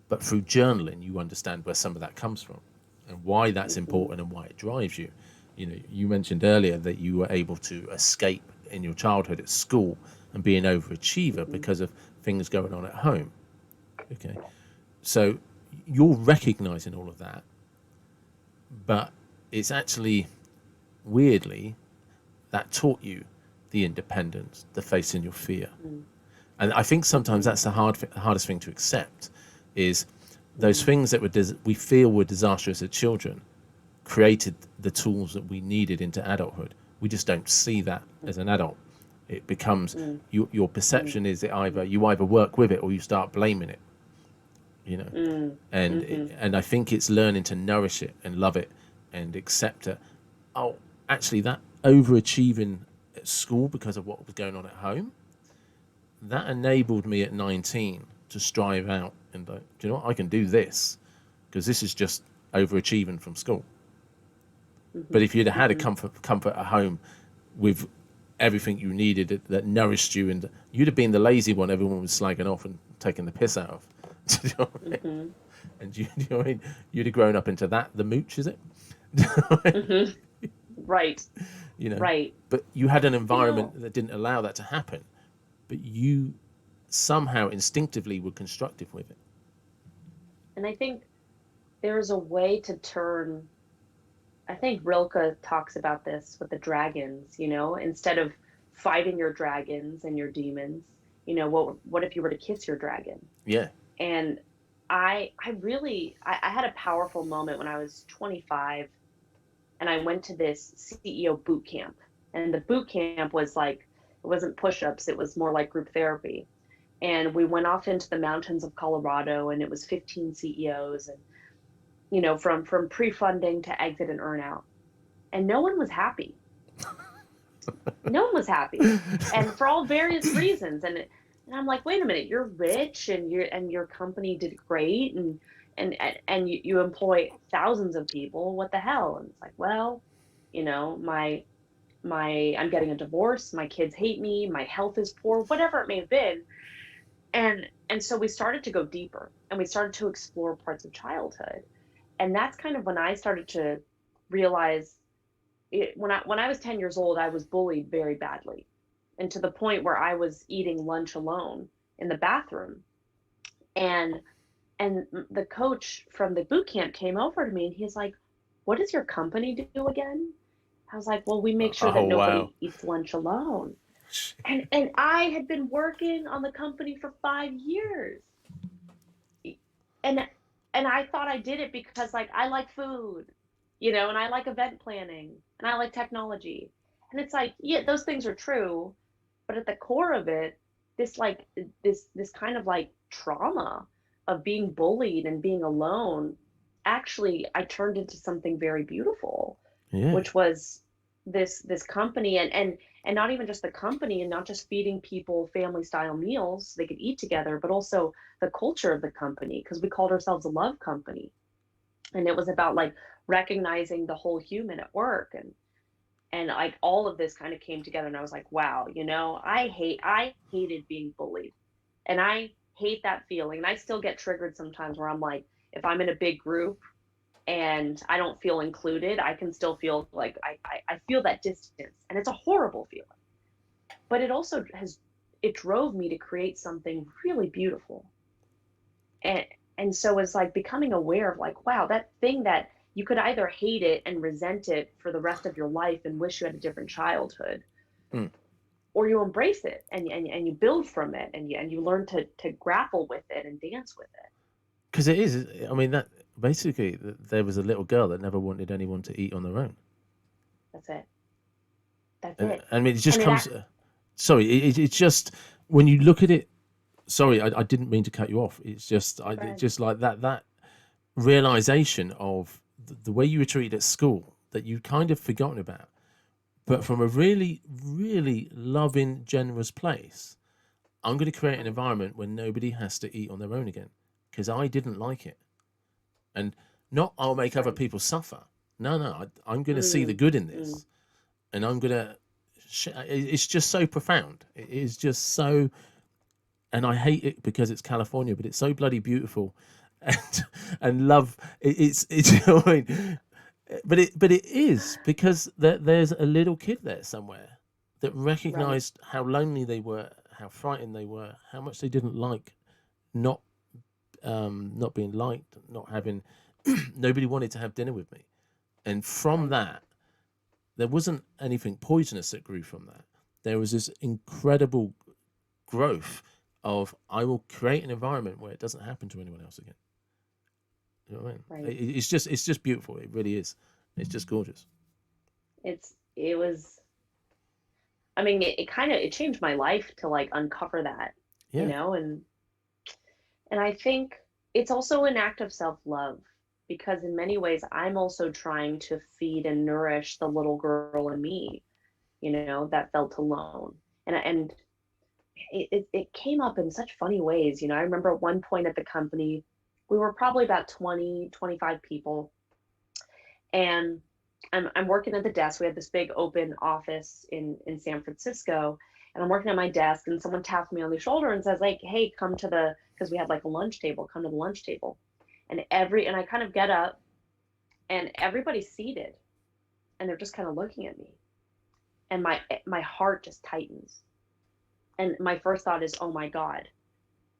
But through journaling, you understand where some of that comes from and why that's Mm-hmm. important and why it drives you. You mentioned earlier that you were able to escape in your childhood at school and be an overachiever Mm-hmm. because of things going on at home. Okay. So you're recognizing all of that, but it's actually weirdly that taught you the independence, the facing your fear. And I think sometimes Mm-hmm. that's the hardest thing to accept is those Mm-hmm. things that we feel were disastrous as children created the tools that we needed into adulthood. We just don't see that as an adult. It becomes your perception is you either work with it or you start blaming it, you know. Mm-hmm. And I think it's learning to nourish it and love it and accept it. Oh, actually, that overachieving at school because of what was going on at home, that enabled me at 19 to strive out and do you know what, I can do this because this is just overachieving from school. But Mm-hmm. if you'd have had a Mm-hmm. comfort at home with everything you needed that nourished you, and you'd have been the lazy one everyone was slagging off and taking the piss out of. Do you know what I mean? Mm-hmm. And you know what I mean? You'd have grown up into that, the mooch, is it? Mm-hmm. Right. you know, Right. but you had an You know, environment that didn't allow that to happen. But you somehow instinctively were constructive with it. and I think there's a way to turn. I think Rilke talks about this with the dragons, instead of fighting your dragons and your demons, what if you were to kiss your dragon? Yeah. And I had a powerful moment when I was 25, and I went to this CEO boot camp. And the boot camp was like, it wasn't push-ups, it was more like group therapy. And we went off into the mountains of Colorado, and it was 15 CEOs, and from pre-funding to exit and earn out. And no one was happy. No one was happy. And for all various reasons. And I'm like, wait a minute, you're rich, and your company did great, and you employ thousands of people. What the hell? And it's like, well, my I'm getting a divorce, my kids hate me, my health is poor, whatever it may have been. And so we started to go deeper, and we started to explore parts of childhood. And that's kind of when I started to realize when I was 10 years old, I was bullied very badly, and to the point where I was eating lunch alone in the bathroom. And the coach from the boot camp came over to me, and he's like, "What does your company do again?" I was like, "Well, we make sure Oh that wow. nobody eats lunch alone." And I had been working on the company for 5 years, and and I thought I did it because like I like food, and I like event planning and I like technology. And it's like, yeah, those things are true, but at the core of it, this like this kind of like trauma of being bullied and being alone, actually I turned into something very beautiful, Yeah. which was this company. And not even just the company, and not just feeding people family style meals so they could eat together, but also the culture of the company, because we called ourselves a love company. And it was about like recognizing the whole human at work. And like all of this kind of came together, and I was like, wow, I hated being bullied. And I hate that feeling. And I still get triggered sometimes where I'm like, if I'm in a big group and I don't feel included, I can still feel like I feel that distance. And it's a horrible feeling. But it drove me to create something really beautiful. And so it's like becoming aware of like, wow, that thing that you could either hate it and resent it for the rest of your life and wish you had a different childhood, Mm. or you embrace it and you build from it, and you learn to grapple with it and dance with it. Because it is. I mean, that basically there was a little girl that never wanted anyone to eat on their own, That's it. That's and it. I mean, it just And it comes. act Sorry, it's just when you look at it. Sorry, I didn't mean to cut you off. It's just, it's Fred. just like that realization of the way you were treated at school that you kind of forgotten about, but from a really, really loving, generous place. I'm going to create an environment where nobody has to eat on their own again because I didn't like it. And not I'll make other Right. people suffer. No, no, I'm going to see the Mm, good in mm, this, and I'm going to. It's just so profound. It is just so, and I hate it because it's California, but it's so bloody beautiful, and love. It's you know what I mean? But it is because there's a little kid there somewhere that right. recognized how lonely they were, how frightened they were, how much they didn't like not not being liked, not having nobody wanted to have dinner with me. And from Right. that, there wasn't anything poisonous that grew from that. There was this incredible growth of I will create an environment where it doesn't happen to anyone else again. You know what I Right. mean? It's just beautiful. It really is. It's just gorgeous. It was, I mean, it kind of, it changed my life to like uncover that, Yeah. and I think it's also an act of self-love, because in many ways I'm also trying to feed and nourish the little girl in me, that felt alone. And it came up in such funny ways. I remember at one point at the company, we were probably about 20, 25 people. And I'm working at the desk. We had this big open office in San Francisco, and I'm working at my desk, and someone taps me on the shoulder and says like, "Hey, come to the," because we had like a lunch table. Come to the lunch table, and I kind of get up, and everybody's seated, and they're just kind of looking at me, and my heart just tightens, and my first thought is, "Oh my God,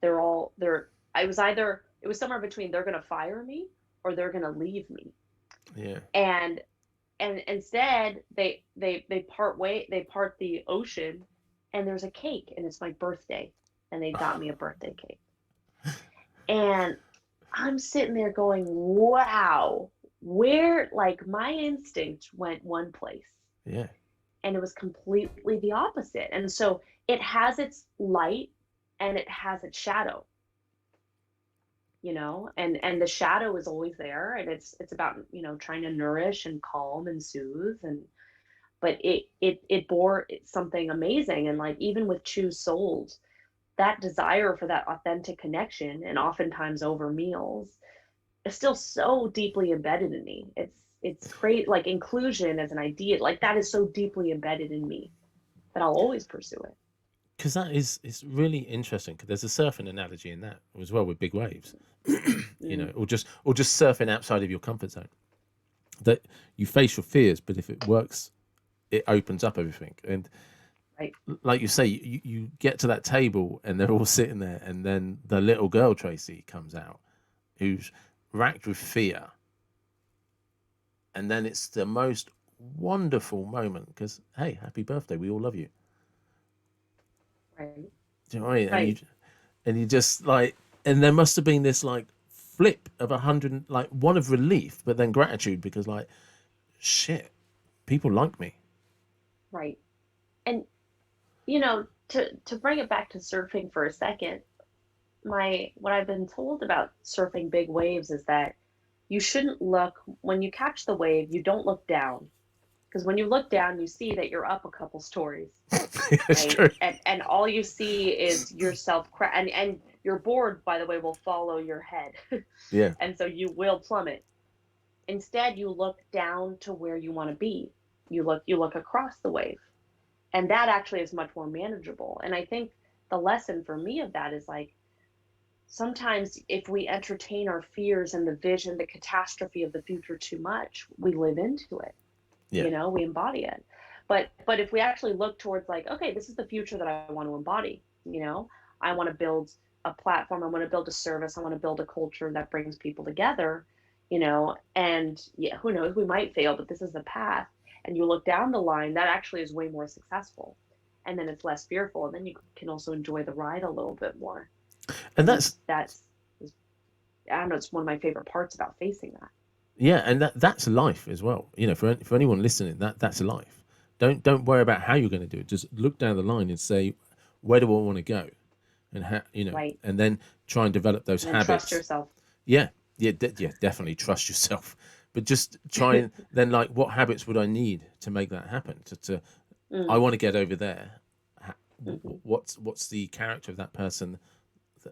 they're." I was either it was somewhere between they're gonna fire me or they're gonna leave me, Yeah. and instead they part the ocean, and there's a cake, and it's my birthday, and they got me a birthday cake. And I'm sitting there going, wow, where like my instinct went one place, Yeah. and it was completely the opposite. And so it has its light and it has its shadow, and the shadow is always there, and it's about, trying to nourish and calm and soothe. And but it bore something amazing. And like even with Chewse Souls, that desire for that authentic connection, and oftentimes over meals, is still so deeply embedded in me. It's great, like inclusion as an idea, like that is so deeply embedded in me that I'll always pursue it. Because that is it's really interesting. Because there's a surfing analogy in that as well with big waves, Mm, or just surfing outside of your comfort zone. That you face your fears, but if it works, it opens up everything. And right. like you say, you get to that table and they're all sitting there, and then the little girl Tracy comes out, who's racked with fear, and then it's the most wonderful moment because hey, happy birthday, we all love you. Right. Do you know what I mean? Right. And you just like, and there must have been this like flip of 100, like one of relief, but then gratitude because like, shit, people like me. Right. And to bring it back to surfing for a second, my what I've been told about surfing big waves is that you shouldn't look when you catch the wave, you don't look down. Because when you look down, you see that you're up a couple stories, It's right? true. And all you see is yourself and your board, by the way, will follow your head. Yeah. And so you will plummet. Instead, you look down to where you want to be. You look across the wave. And that actually is much more manageable. And I think the lesson for me of that is like sometimes if we entertain our fears and the vision, the catastrophe of the future too much, we live into it. Yeah. We embody it. But if we actually look towards like, okay, this is the future that I want to embody. I want to build a platform, I want to build a service, I want to build a culture that brings people together. And yeah, who knows, we might fail, but this is the path. And you look down the line, that actually is way more successful, and then it's less fearful, and then you can also enjoy the ride a little bit more. And And that's, that's I don't know, it's one of my favorite parts about facing that. yeah, and that's life as well. For anyone listening, that's life. Don't worry about how you're going to do it. Just look down the line and say, where do I want to go, and how Right. and then try and develop those And then trust habits. yourself. Yeah, yeah, definitely trust yourself. But just try and then like, what habits would I need to make that happen? I Mm, want to get over there. hmm. What's the character of that person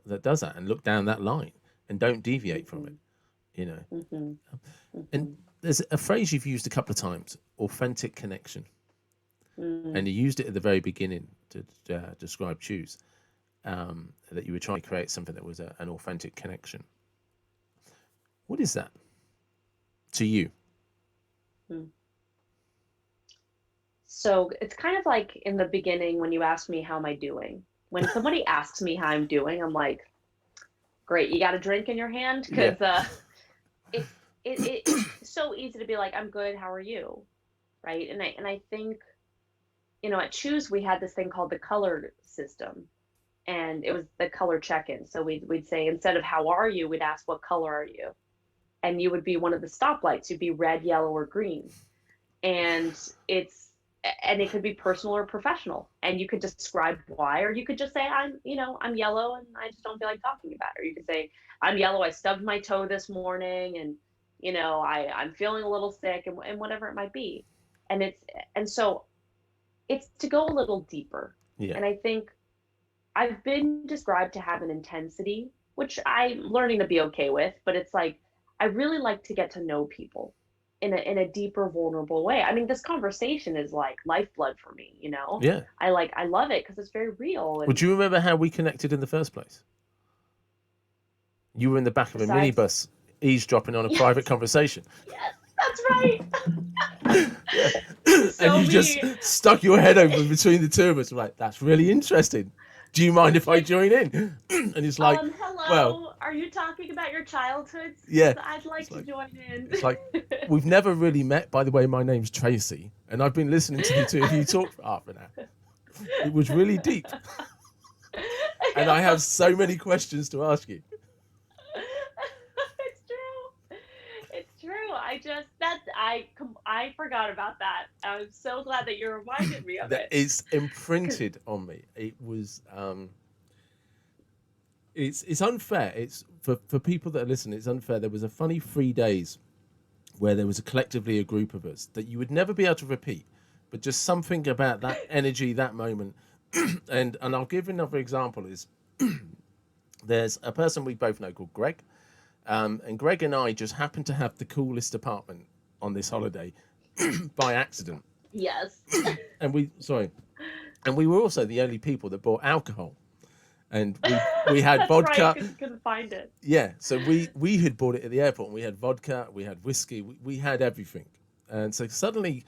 that does that, and look down that line and don't deviate from it. Hmm. You know. Hmm. And Hmm. there's a phrase you've used a couple of times: authentic connection, and Mm. you used it at the very beginning to describe Chewse. That you were trying to create something that was an authentic connection. What is that to you? Mm. So it's kind of like in the beginning when you asked me how am I doing. When somebody asks me how I'm doing, I'm like, great, you got a drink in your hand? Yeah, Because it's it's so easy to be like, I'm good, how are you? Right. And I think, at Choose we had this thing called the color system. And it was the color check-in. So we'd say instead of how are you, we'd ask what color are you? And you would be one of the stoplights. You'd be red, yellow, or green. And it's and it could be personal or professional, and you could describe why, or you could just say I'm yellow and I just don't feel like talking about it, or you could say I'm yellow, I stubbed my toe this morning, and I'm feeling a little sick, and whatever it might be. And so it's to go a little deeper. yeah, And I think I've been described to have an intensity, which I'm learning to be okay with, but it's like I really like to get to know people in a deeper, vulnerable way. I mean, this conversation is like lifeblood for me. yeah. I love it because it's very real. Well, And do you remember how we connected in the first place? You were in the back of a besides, minibus, eavesdropping on a private yes, conversation. yes, that's right. Yeah, and So you just me, stuck your head over between the two of us. Like, that's really interesting. Do you mind if it's I like, join in? And it's like, well, hello, are you talking about your childhoods? yeah. Because I'd like It's to like, join in. it's like we've never really met. By the way, my name's Tracy, and I've been listening to the two of you talk for half an hour. It was really deep, and I have so many questions to ask you. It's true. It's true. I forgot about that. I'm so glad that you reminded me of That it. it's 'Cause imprinted on me. It was it's unfair. It's for people that are listening. It's unfair. There was a funny 3 days where there was collectively a group of us that you would never be able to repeat, but just something about that energy, that moment. And I'll give another example. Is there's a person we both know called Greg, and Greg and I just happened to have the coolest apartment on this holiday by accident. yes, And we were also the only people that bought alcohol, and we had that's right. vodka. Because you couldn't find it. Yeah, so we had bought it at the airport, and we had vodka, we had whiskey, we had everything. And so suddenly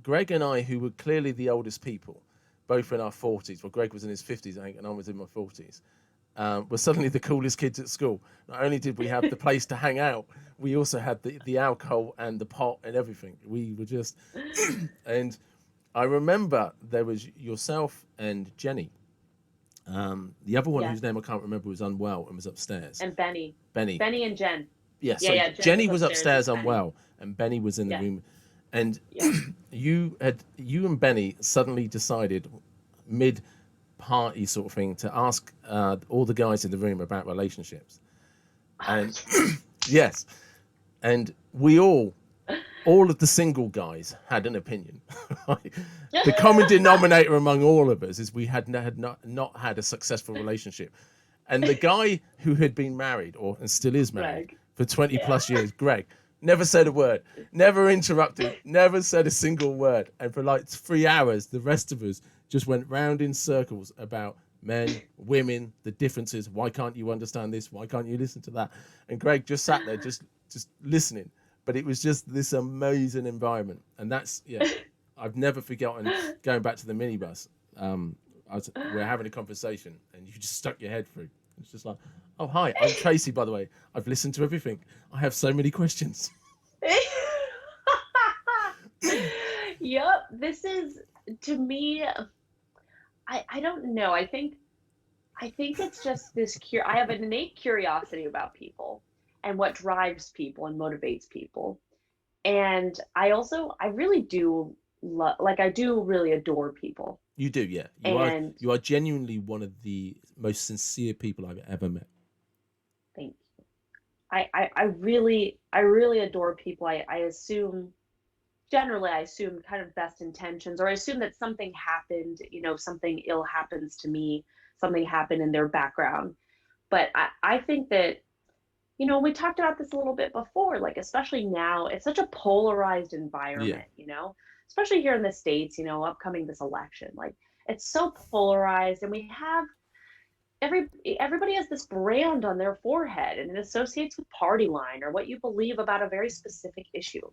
Greg and I, who were clearly the oldest people, both in our 40s, well, Greg was in his 50s, I think, and I was in my 40s, were suddenly the coolest kids at school. Not only did we have the place to hang out, we also had the alcohol and the pot and everything. We were just, and I remember there was yourself and Jenny, The other one whose Yes. name I can't remember was unwell and was upstairs. And Benny. Benny. Benny and Jen. Yeah, Yeah, sorry. yeah. Jen Jenny was was upstairs. upstairs It's Benny. unwell, and Benny was in the Yes. room. And Yep. you and Benny suddenly decided mid party sort of thing to ask all the guys in the room about relationships. And yes, and we all of the single guys had an opinion. Right? The common denominator among all of us is we had not had a successful relationship. And the guy who had been married and still is married Greg. for 20 Yeah. plus years, Greg, never said a word, never interrupted, never said a single word. And for like 3 hours, the rest of us just went round in circles about men, women, the differences. Why can't you understand this? Why can't you listen to that? And Greg just sat there, just listening. But it was just this amazing environment. And that's, yeah, I've never forgotten going back to the minibus. We're having a conversation and you just stuck your head through. It's just like, oh, hi, I'm Tracy, by the way. I've listened to everything. I have so many questions. Yep. This is, to me, I don't know. I think it's just this I have an innate curiosity about people and what drives people and motivates people. And I really do like I do really adore people. You do, yeah. And You are genuinely one of the most sincere people I've ever met. thank you. I really adore people. I assume generally I assume kind of best intentions, or I assume that something happened, something ill happens to me, something happened in their background. But I think that, we talked about this a little bit before, like, especially now, it's such a polarized Yeah, environment, especially here in the States, upcoming this election. Like, it's so polarized, and we have everybody has this brand on their forehead, and it associates with party line or what you believe about a very specific issue.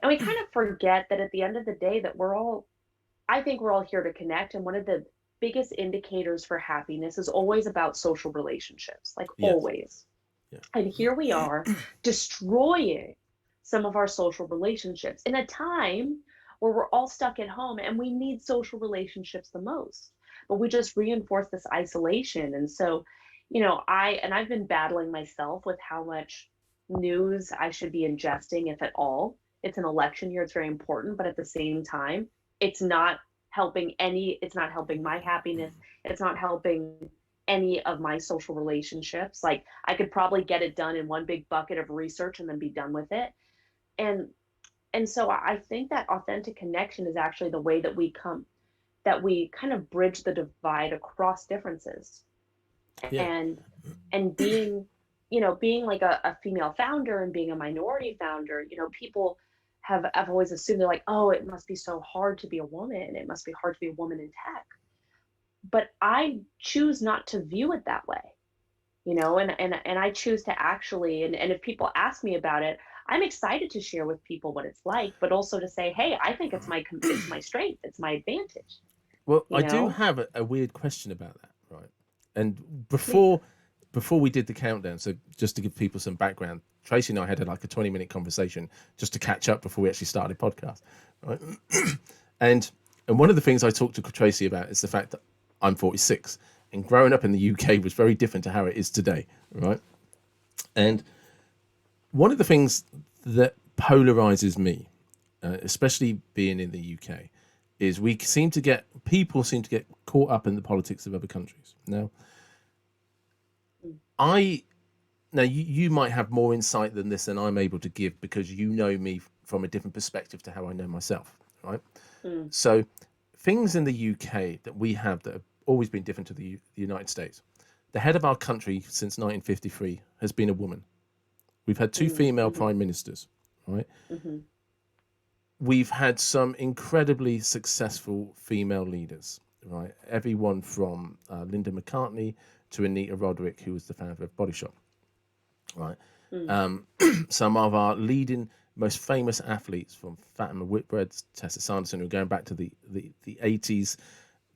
And we kind of forget that at the end of the day, that I think we're all here to connect. And one of the biggest indicators for happiness is always about social relationships, like yes, always. yeah, And here we are destroying some of our social relationships in a time where we're all stuck at home and we need social relationships the most. But we just reinforce this isolation. And so, I've been battling myself with how much news I should be ingesting, if at all. It's an election year, it's very important, but at the same time, it's not it's not helping my happiness. It's not helping any of my social relationships. Like, I could probably get it done in one big bucket of research and then be done with it. And so I think that authentic connection is actually the way that we kind of bridge the divide across differences. yeah, And being, being like a female founder and being a minority founder, people have always assumed, they're like, oh, it must be so hard to be a woman. It must be hard to be a woman in tech. But I choose not to view it that way, and I choose to actually, and if people ask me about it, I'm excited to share with people what it's like, but also to say, hey, I think it's my strength, it's my advantage, well, you I do know have a weird question about that, right? And Please. before we did the countdown, so just to give people some background, Tracy and I had like a 20-minute conversation just to catch up before we actually started the podcast, right? and one of the things I talked to Tracy about is the fact that I'm 46, and growing up in the UK was very different to how it is today, right? And one of the things that polarizes me, especially being in the UK, is people seem to get caught up in the politics of other countries. Mm, I you might have more insight than this than I'm able to give because you know me from a different perspective to how I know myself, right? mm, So things in the UK that we have that have always been different to the United States. The head of our country since 1953 has been a woman. We've had two mm, female mm-hmm, prime ministers, right? mm-hmm, We've had some incredibly successful female leaders, right? Everyone from Linda McCartney to Anita Roderick, who was the founder of Body Shop, right? mm, Um, some of our leading, most famous athletes, from Fatima Whitbread, Tessa Sanderson, who are going back to the 80s,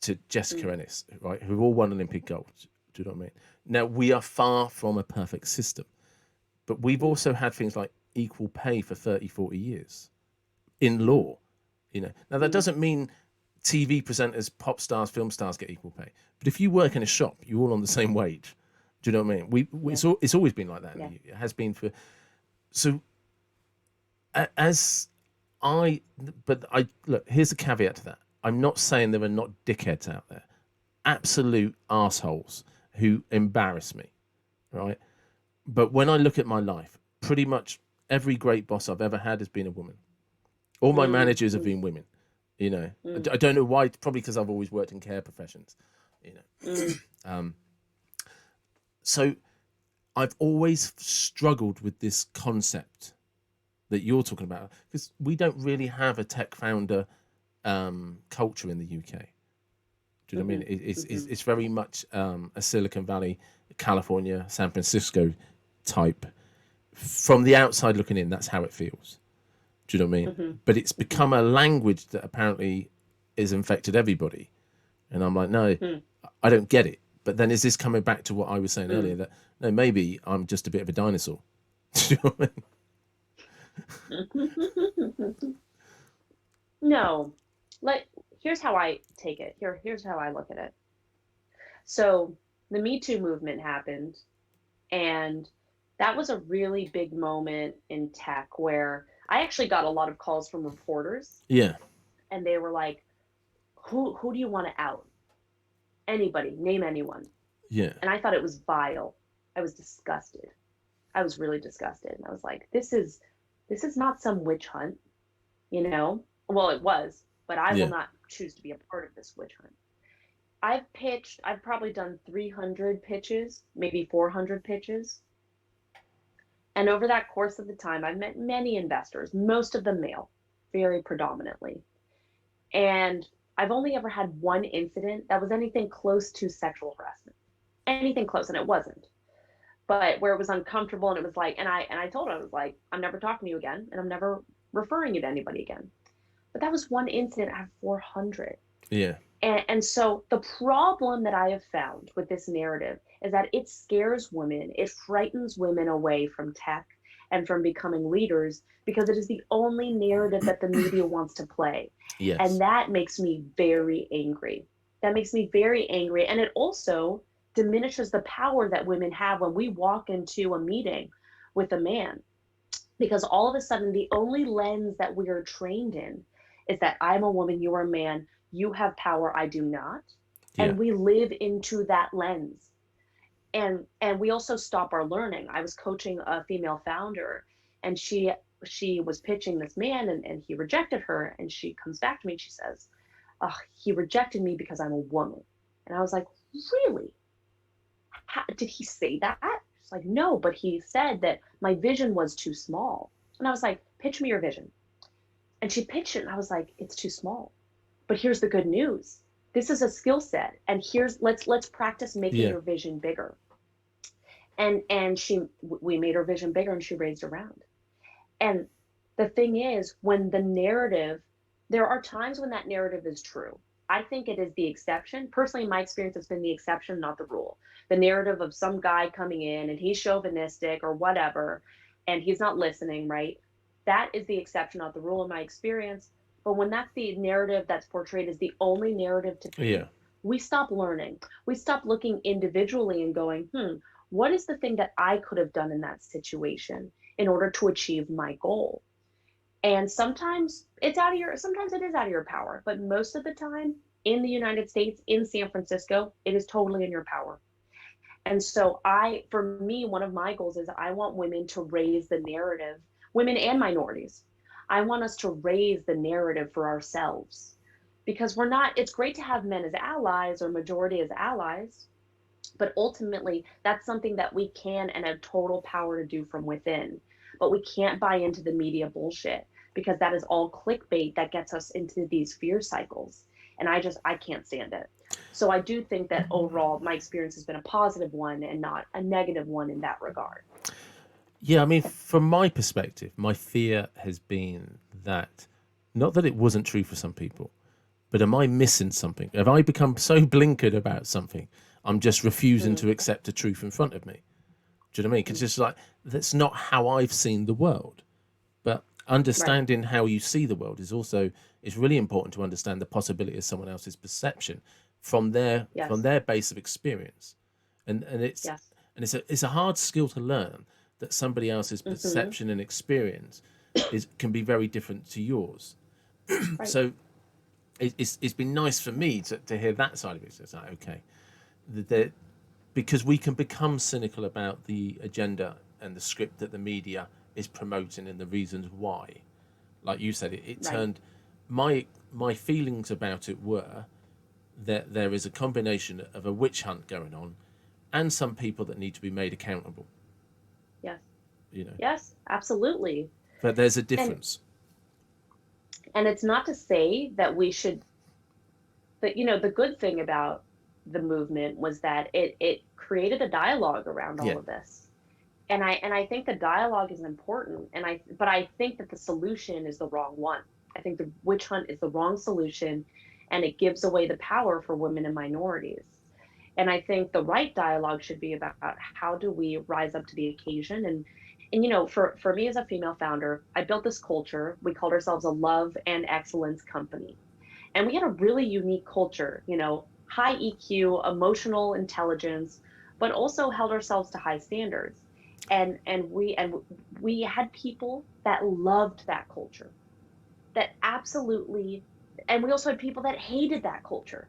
to mm, Jessica Ennis, right? Who've all won Olympic gold. Do you know what I mean? Now, we are far from a perfect system, but we've mm, also had things like equal pay for 30, 40 years in law. Now that mm, doesn't mean TV presenters, pop stars, film stars get equal pay. But if you work in a shop, you're all on the same wage. Do you know what I mean? Yeah. It's always been like that. Yeah. It has been for. So as I, but I look. Here's a caveat to that. I'm not saying there are not dickheads out there, absolute assholes who embarrass me, right? But when I look at my life, pretty much every great boss I've ever had has been a woman. All my managers have been women. You know, I don't know why. Probably because I've always worked in care professions. You know, so I've always struggled with this concept that you're talking about, because we don't really have a tech founder culture in the UK. Do you know what I mean? It's very much a Silicon Valley, California, San Francisco type. From the outside looking in, that's how it feels. Do you know what I mean? But it's become a language that apparently is infected everybody. And I'm like, no, I don't get it. But then is this coming back to what I was saying earlier, that no, maybe I'm just a bit of a dinosaur? Do you know what I mean? No, here's how I take it. Here's how I look at it. So the Me Too movement happened, and that was a really big moment in tech where I actually got a lot of calls from reporters, Yeah. and they were like, who do you want to out? Anybody, name anyone. Yeah. And I thought it was vile. I was disgusted. I was really disgusted. And I was like, this is not some witch hunt, you know? Well, it was, but I will not choose to be a part of this witch hunt. I've probably done 300 pitches, maybe 400 pitches. And over that course of the time, I've met many investors, most of them male, very predominantly. And I've only ever had one incident that was anything close to sexual harassment. Anything close, and it wasn't. But where it was uncomfortable, and it was like, and I told her, I was like, I'm never talking to you again, and I'm never referring you to anybody again. But that was one incident out of 400. Yeah. And so the problem that I have found with this narrative is that it scares women, it frightens women away from tech and from becoming leaders, because it is the only narrative that the media wants to play. Yes. And that makes me very angry. That makes me very angry. And it also diminishes the power that women have when we walk into a meeting with a man. Because all of a sudden, the only lens that we are trained in is that I'm a woman, you're a man, you have power, I do not. Yeah. And we live into that lens. And we also stop our learning. I was coaching a female founder, and she was pitching this man, and he rejected her. And she comes back to me and she says, oh, he rejected me because I'm a woman. And I was like, really? Did he say that? She's like, no, but he said that my vision was too small. And I was like, pitch me your vision. And she pitched it, and I was like, it's too small. But here's the good news. This is a skill set, and let's practice making your vision bigger. And we made her vision bigger, and she raised her round. And the thing is, when the narrative, there are times when that narrative is true. I think it is the exception. Personally, in my experience, it's been the exception, not the rule. The narrative of some guy coming in and he's chauvinistic or whatever, and he's not listening, right? That is the exception, not the rule in my experience. But when that's the narrative that's portrayed as the only narrative to be, we stop learning. We stop looking individually and going, what is the thing that I could have done in that situation in order to achieve my goal? And sometimes sometimes it is out of your power, but most of the time in the United States, in San Francisco, it is totally in your power. And so for me, one of my goals is I want women to raise the narrative, women and minorities. I want us to raise the narrative for ourselves, because it's great to have men as allies or majority as allies, but ultimately that's something that we can and have total power to do from within. But we can't buy into the media bullshit, because that is all clickbait that gets us into these fear cycles. And I can't stand it. So I do think that overall my experience has been a positive one and not a negative one in that regard. Yeah, I mean, from my perspective, my fear has been that, not that it wasn't true for some people, but am I missing something? Have I become so blinkered about something, I'm just refusing to accept the truth in front of me? Do you know what I mean? Because it's like, that's not how I've seen the world. But understanding how you see the world is also it's really important to understand the possibility of someone else's perception from Yes. their base of experience, and Yes. it's a hard skill to learn, that somebody else's Mm-hmm. perception and experience can be very different to yours. Right. So it's been nice for me to hear that side of it. So it's like, okay, the, because we can become cynical about the agenda and the script that the media is promoting and the reasons why. Like you said, it Right. turned my feelings about it were that there is a combination of a witch hunt going on and some people that need to be made accountable. Yes. You know, Yes. Absolutely. but there's a And difference. it's not to say that we should, but the good thing about the movement was that it created a dialogue around Yeah, all of this. And I think the dialogue is important, but I think that the solution is the wrong one. I think the witch hunt is the wrong solution, and it gives away the power for women and minorities. And I think the right dialogue should be about how do we rise up to the occasion. And for me as a female founder, I built this culture. We called ourselves a love and excellence company, and we had a really unique culture, high EQ, emotional intelligence, but also held ourselves to high standards. And we had people that loved that culture, that absolutely, and we also had people that hated that culture.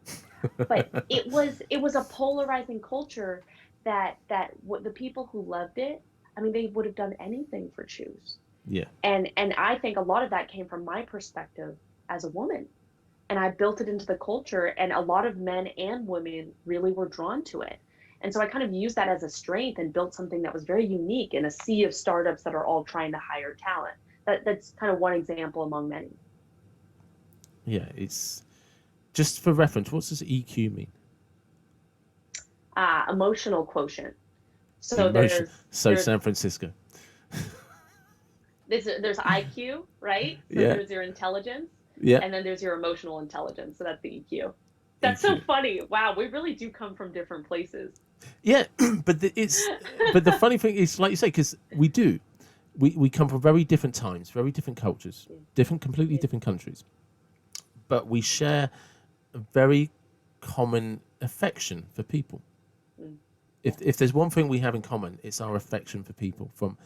But it was a polarizing culture, that what the people who loved it, I mean, they would have done anything for Chewse. yeah. And I think a lot of that came from my perspective as a woman, and I built it into the culture, and a lot of men and women really were drawn to it. And so I kind of used that as a strength and built something that was very unique in a sea of startups that are all trying to hire talent. That's kind of one example among many. Yeah, it's just for reference. What does EQ mean? Emotional quotient. So Emotion. there's So there's San Francisco. there's IQ, right? So Yeah, there's your intelligence, yeah. and then there's your emotional intelligence. So that's the EQ. That's so EQ. funny. Wow, we really do come from different places. Yeah, but the funny thing is, like you say, because we come from very different times, very different cultures, Yeah. completely Yeah. different countries, but we share a very common affection for people. Mm, If yes. there's one thing we have in common, it's our affection for people from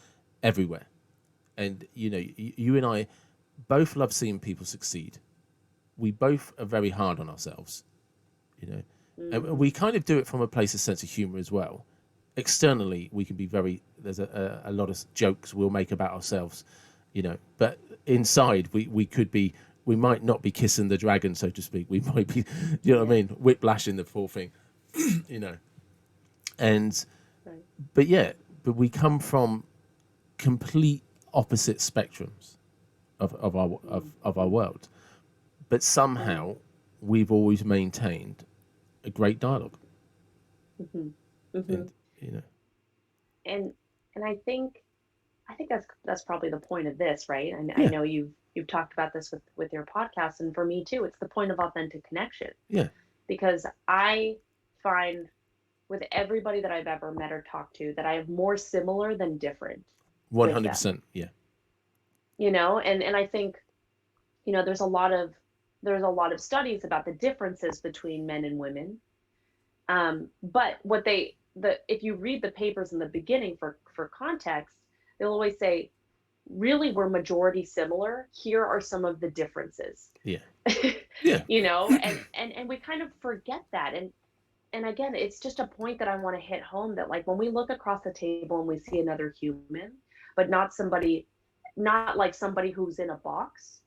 everywhere. And you and I both love seeing people succeed. We both are very hard on ourselves, you know, and Mm-hmm. we kind of do it from a place of sense of humor as well. Externally, we can be very, there's a lot of jokes we'll make about ourselves, but inside we might not be kissing the dragon, so to speak. We might be, you know what I Yes. mean, whiplashing the poor thing, you know. And Right. but yeah, but we come from complete opposite spectrums of our Mm-hmm. world, but Right. somehow we've always maintained a great dialogue. Mm-hmm. Mm-hmm. And you know And and I think that's probably the point of this, right? I yeah, know you've talked about this with your podcast, and for me too, it's the point of authentic connection. yeah, Because I find with everybody that I've ever met or talked to that I have more similar than different with them. 100%, yeah. And I think, there's a lot of studies about the differences between men and women. But if you read the papers in the beginning for context, they'll always say, really, we're majority similar. Here are some of the differences. Yeah, yeah. And we kind of forget that. And again, it's just a point that I want to hit home, that like when we look across the table and we see another human, but not like somebody who's in a box,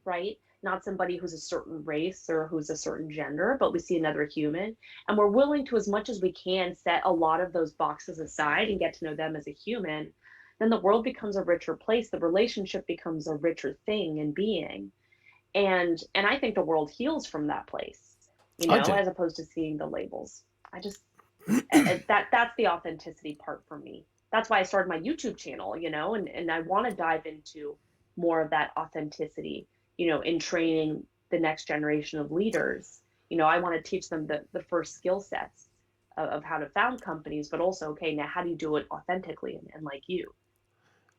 right? Not somebody who's a certain race or who's a certain gender, but we see another human. And we're willing to, as much as we can, set a lot of those boxes aside and get to know them as a human. Then the world becomes a richer place. The relationship becomes a richer thing and being. And I think the world heals from that place, I do. as opposed to seeing the labels. I just that's the authenticity part for me. That's why I started my YouTube channel, and I want to dive into more of that authenticity, in training the next generation of leaders. I want to teach them the first skill sets of how to found companies, but also, okay, now how do you do it authentically and like you?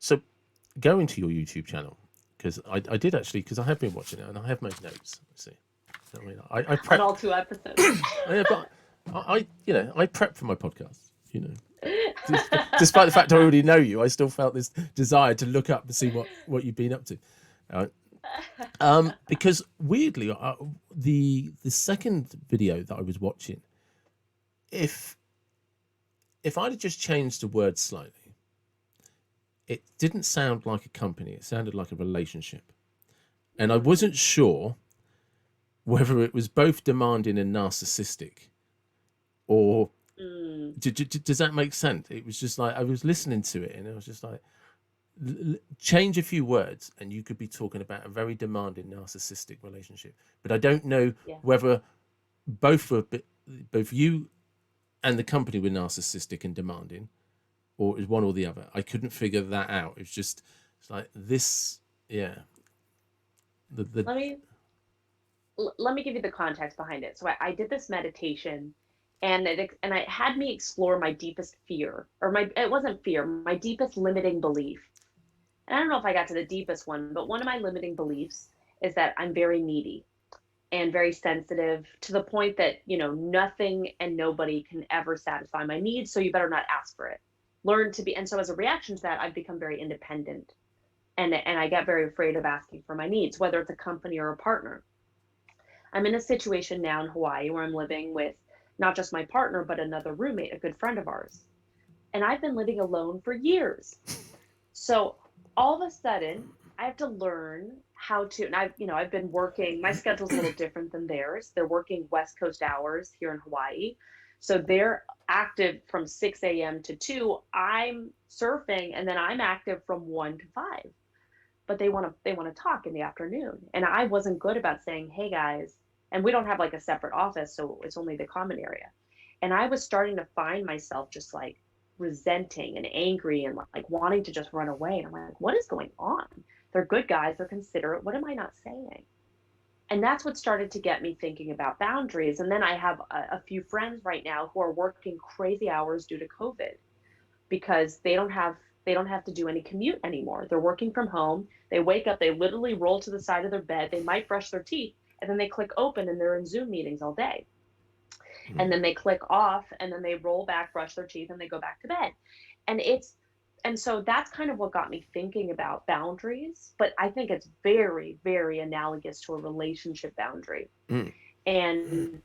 So, going to your YouTube channel, because I did actually, because I have been watching it and I have made notes. Let's see. I mean, I On prepped. all 2 episodes. Yeah, but I prep for my podcast. Despite the fact I already know you, I still felt this desire to look up and see what you've been up to. Because weirdly, the second video that I was watching, if I'd have just changed the words slightly, it didn't sound like a company. It sounded like a relationship, and I wasn't sure whether it was both demanding and narcissistic, or does that make sense? It was just like I was listening to it, and I was just like, change a few words, and you could be talking about a very demanding narcissistic relationship. But I don't know whether both you and the company were narcissistic and demanding, or it was one or the other. I couldn't figure that out. It's like this, yeah. Let me give you the context behind it. So I did this meditation, and it had me explore my deepest fear, or it wasn't fear, my deepest limiting belief. And I don't know if I got to the deepest one, but one of my limiting beliefs is that I'm very needy and very sensitive, to the point that, nothing and nobody can ever satisfy my needs. So you better not ask for it. And so as a reaction to that, I've become very independent, and I get very afraid of asking for my needs, whether it's a company or a partner. I'm in a situation now in Hawaii where I'm living with not just my partner, but another roommate, a good friend of ours. And I've been living alone for years. So all of a sudden, I have to learn how to, and I've been working, my schedule's a little different than theirs. They're working West Coast hours here in Hawaii. So they're active from 6 a.m. to 2. I'm surfing, and then I'm active from 1 to 5. But they want to talk in the afternoon. And I wasn't good about saying, hey guys, and we don't have like a separate office, so it's only the common area. And I was starting to find myself just like resenting and angry and like wanting to just run away. And I'm like, what is going on? They're good guys, they're considerate. What am I not saying? And that's what started to get me thinking about boundaries. And then I have a few friends right now who are working crazy hours due to COVID, because they don't have to do any commute anymore. They're working from home. They wake up, they literally roll to the side of their bed, they might brush their teeth, and then they click open and they're in Zoom meetings all day. And then they click off, and then they roll back, brush their teeth, and they go back to bed. And so that's kind of what got me thinking about boundaries. But I think it's very, very analogous to a relationship boundary. And,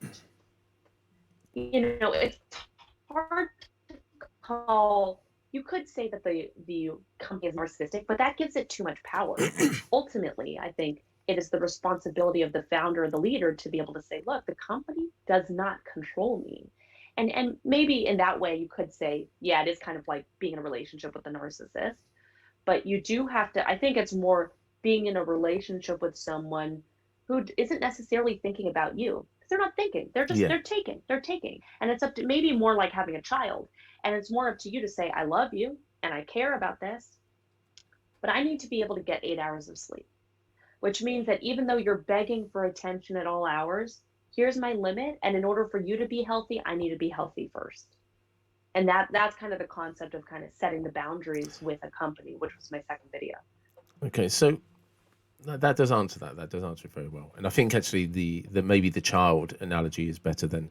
it's hard to call. You could say that the company is narcissistic, but that gives it too much power. Ultimately, I think it is the responsibility of the founder or the leader to be able to say, look, the company does not control me. And maybe in that way you could say, yeah, it is kind of like being in a relationship with a narcissist. But you do have to, I think it's more being in a relationship with someone who isn't necessarily thinking about you. Because they're not thinking. They're just, they're taking. And it's up to, maybe more like having a child. And it's more up to you to say, I love you and I care about this, but I need to be able to get 8 hours of sleep. Which means that even though you're begging for attention at all hours, here's my limit. And in order for you to be healthy, I need to be healthy first. And that's kind of the concept of kind of setting the boundaries with a company, which was my second video. Okay, so that does answer that. That does answer it very well. And I think actually the maybe the child analogy is better than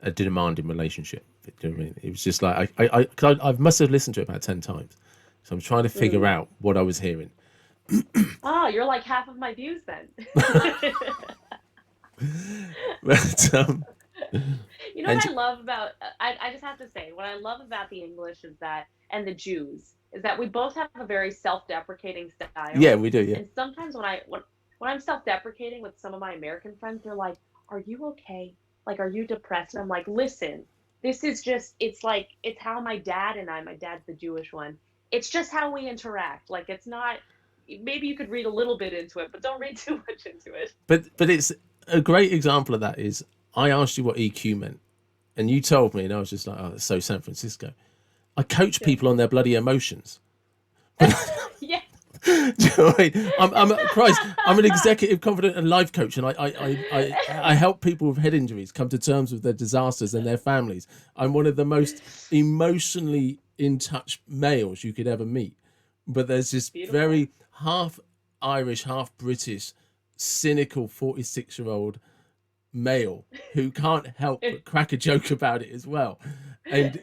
a demanding relationship. Do you know what I mean? It was just like I must have listened to it about 10 times. So I'm trying to figure out what I was hearing. Oh, you're like half of my views then. But, what I love about, I just have to say, what I love about the English is that, and the Jews, is that we both have a very self-deprecating style. Yeah, we do, yeah. And sometimes when I'm self-deprecating with some of my American friends, they're like, are you okay? Like, are you depressed? And I'm like, listen, this is just, it's how my dad's the Jewish one. It's just how we interact. Like, it's not, maybe you could read a little bit into it, but don't read too much into it. But it's a great example of that is I asked you what EQ meant, and you told me, and I was just like, oh, it's so San Francisco. I coach people on their bloody emotions. Yeah. Do you know what I mean? I'm an executive, confident, and life coach, and I help people with head injuries come to terms with their disasters and their families. I'm one of the most emotionally in touch males you could ever meet. But there's this very Irish, half British, cynical 46-year-old male who can't help but crack a joke about it as well. And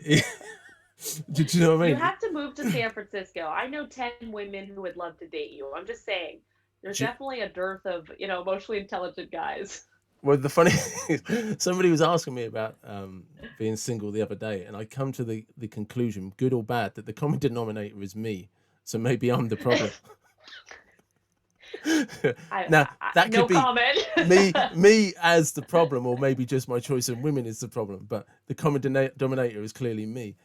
do you know what I You mean? have to move to San Francisco. I know 10 women who would love to date you. I'm just saying. There's definitely a dearth of, emotionally intelligent guys. Well, the funny thing is, somebody was asking me about being single the other day, and I come to the conclusion, good or bad, that the common denominator is me. So maybe I'm the problem. Now that No could be comment. me as the problem, or maybe just my choice of women is the problem. But the common denominator is clearly me.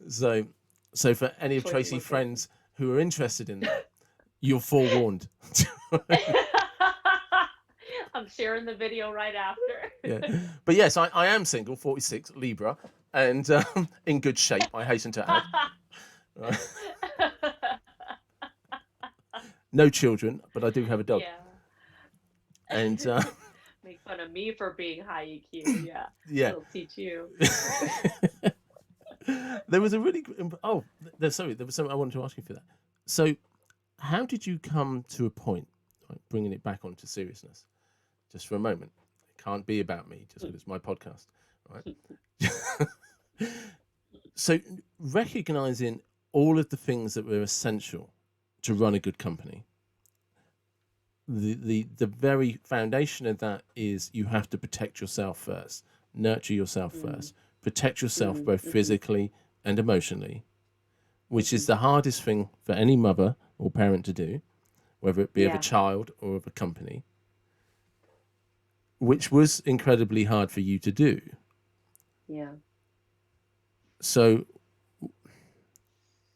So for any of Tracy's friends who are interested in that, you're forewarned. I'm sharing the video right after. Yeah. But yes, I am single, 46, Libra, and in good shape, I hasten to add. No children, but I do have a dog. Yeah. And make fun of me for being high EQ. Yeah. Yeah. It'll teach you. There was a really there was something I wanted to ask you for that. So, how did you come to a point, like, bringing it back onto seriousness, just for a moment? It can't be about me, just because it's my podcast, right? So, recognizing all of the things that were essential to run a good company. The very foundation of that is you have to protect yourself first, nurture yourself first, protect yourself both physically and emotionally, which is the hardest thing for any mother or parent to do, whether it be of a child or of a company, which was incredibly hard for you to do. Yeah. So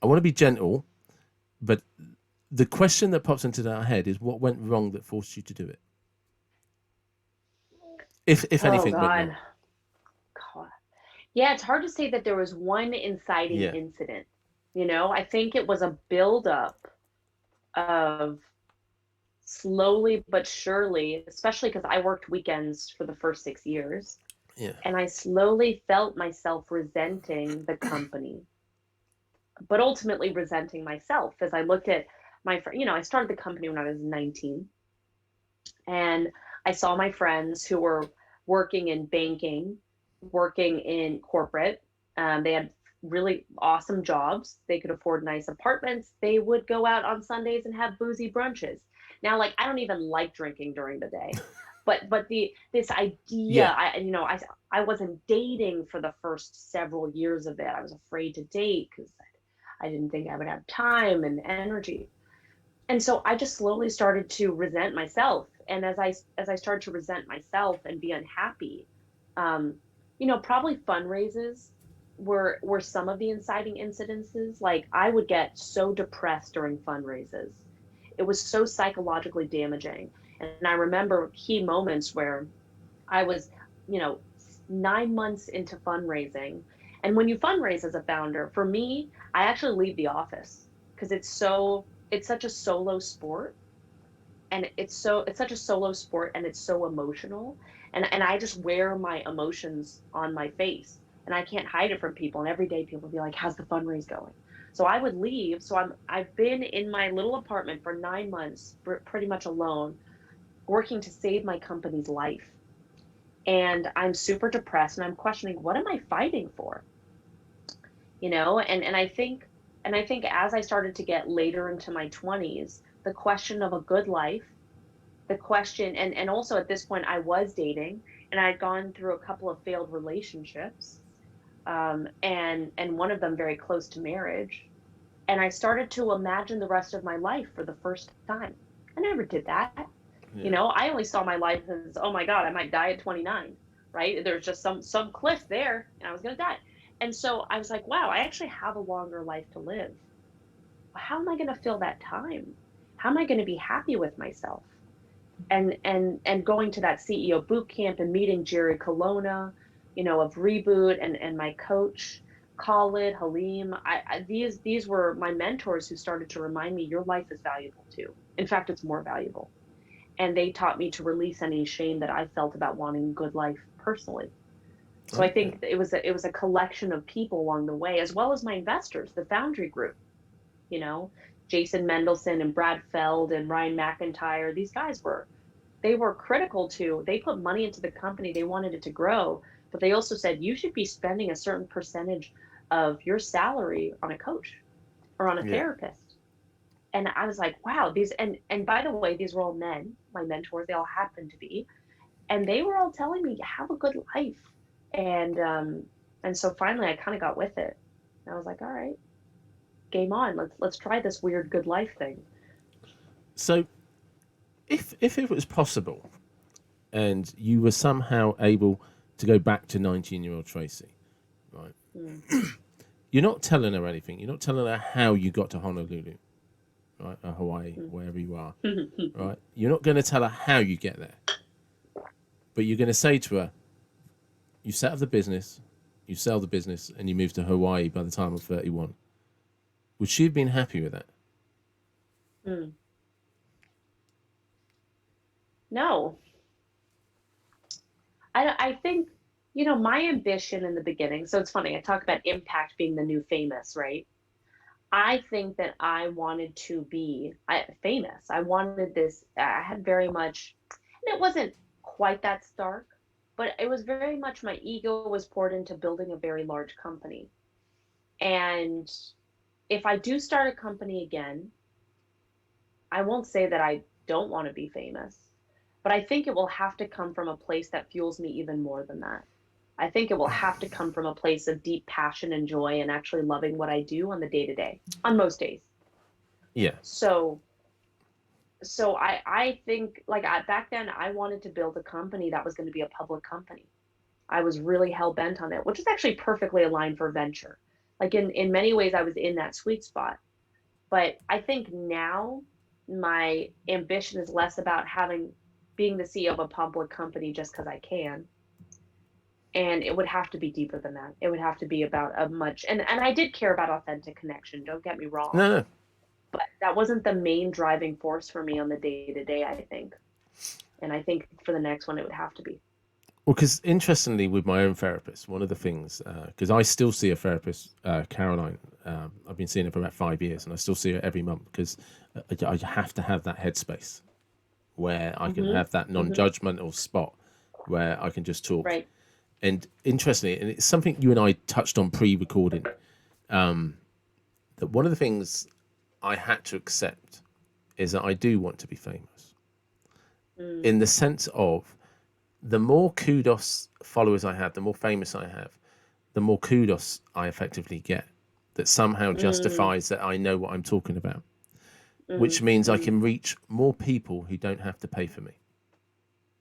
I want to be gentle, but the question that pops into our head is, what went wrong that forced you to do it? If anything went wrong. God. Yeah, it's hard to say that there was one inciting incident. I think it was a buildup of slowly but surely, especially because I worked weekends for the first 6 years. Yeah. And I slowly felt myself resenting the company, but ultimately resenting myself as I looked at my friend. I started the company when I was 19, and I saw my friends who were working in banking, working in corporate. They had really awesome jobs. They could afford nice apartments. They would go out on Sundays and have boozy brunches. Now, like, I don't even like drinking during the day, but this idea, I wasn't dating for the first several years of it. I was afraid to date because I didn't think I would have time and energy. And so I just slowly started to resent myself. And as I started to resent myself and be unhappy, probably fundraisers were some of the inciting incidences. Like, I would get so depressed during fundraisers. It was so psychologically damaging. And I remember key moments where I was, 9 months into fundraising. And when you fundraise as a founder, for me, I actually leave the office because it's such a solo sport. And it's such a solo sport, and it's so emotional. And I just wear my emotions on my face, and I can't hide it from people. And every day people will be like, how's the fundraise going? So I would leave. So I've been in my little apartment for 9 months, pretty much alone, working to save my company's life. And I'm super depressed, and I'm questioning, what am I fighting for? And I think as I started to get later into my 20s, the question of a good life, the question, and also at this point I was dating, and I'd gone through a couple of failed relationships, and one of them very close to marriage. And I started to imagine the rest of my life for the first time. I never did that. Yeah. I only saw my life as, oh my God, I might die at 29, right? There's just some cliff there, and I was going to die. And so I was like, wow, I actually have a longer life to live. How am I going to fill that time? How am I going to be happy with myself? And going to that CEO boot camp and meeting Jerry Colonna, of Reboot, and my coach, Khalid, Halim. These were my mentors who started to remind me, your life is valuable too. In fact, it's more valuable. And they taught me to release any shame that I felt about wanting a good life personally. So I think it was a collection of people along the way, as well as my investors, the Foundry Group, Jason Mendelson and Brad Feld and Ryan McIntyre. These guys they were critical to, they put money into the company, they wanted it to grow, but they also said you should be spending a certain percentage of your salary on a coach or on a Yeah. therapist. And I was like, wow, these, and by the way, these were all men, my mentors, they all happened to be, and they were all telling me have a good life. And so finally I kind of got with it. And I was like, all right, game on. Let's try this weird good life thing. So if it was possible and you were somehow able to go back to 19-year-old Tracy, right? Mm. You're not telling her anything. You're not telling her how you got to Honolulu, right? Or Hawaii, Mm. wherever you are, right? You're not going to tell her how you get there. But you're going to say to her, you set up the business, you sell the business, and you move to Hawaii by the time of 31. Would she have been happy with that? Mm. No, I think, my ambition in the beginning. So it's funny. I talk about impact being the new famous, right? I think that I wanted to be famous. I wanted this. I had very much, and it wasn't quite that stark, but it was very much my ego was poured into building a very large company. And if I do start a company again, I won't say that I don't want to be famous, but I think it will have to come from a place that fuels me even more than that. I think it will have to come from a place of deep passion and joy and actually loving what I do on the day to day, on most days. Yeah. So, so I think like back then I wanted to build a company that was going to be a public company. I was really hell bent on it, which is actually perfectly aligned for venture. Like in many ways, I was in that sweet spot. But I think now my ambition is less about being the CEO of a public company just because I can. And it would have to be deeper than that. It would have to be about a much, and I did care about authentic connection, don't get me wrong. No, no. But that wasn't the main driving force for me on the day to day, I think. And I think for the next one, it would have to be. Well, because interestingly, with my own therapist, one of the things, because I still see a therapist, Caroline, I've been seeing her for about 5 years, and I still see her every month because I have to have that headspace where I can Mm-hmm. have that Mm-hmm. non-judgmental spot where I can just talk. Right. And interestingly, and it's something you and I touched on pre-recording, that one of the things I had to accept is that I do want to be famous Mm. in the sense of the more kudos followers I have, the more famous I have, the more kudos I effectively get that somehow Mm. justifies that I know what I'm talking about, which Mm. means I Mm. can reach more people who don't have to pay for me.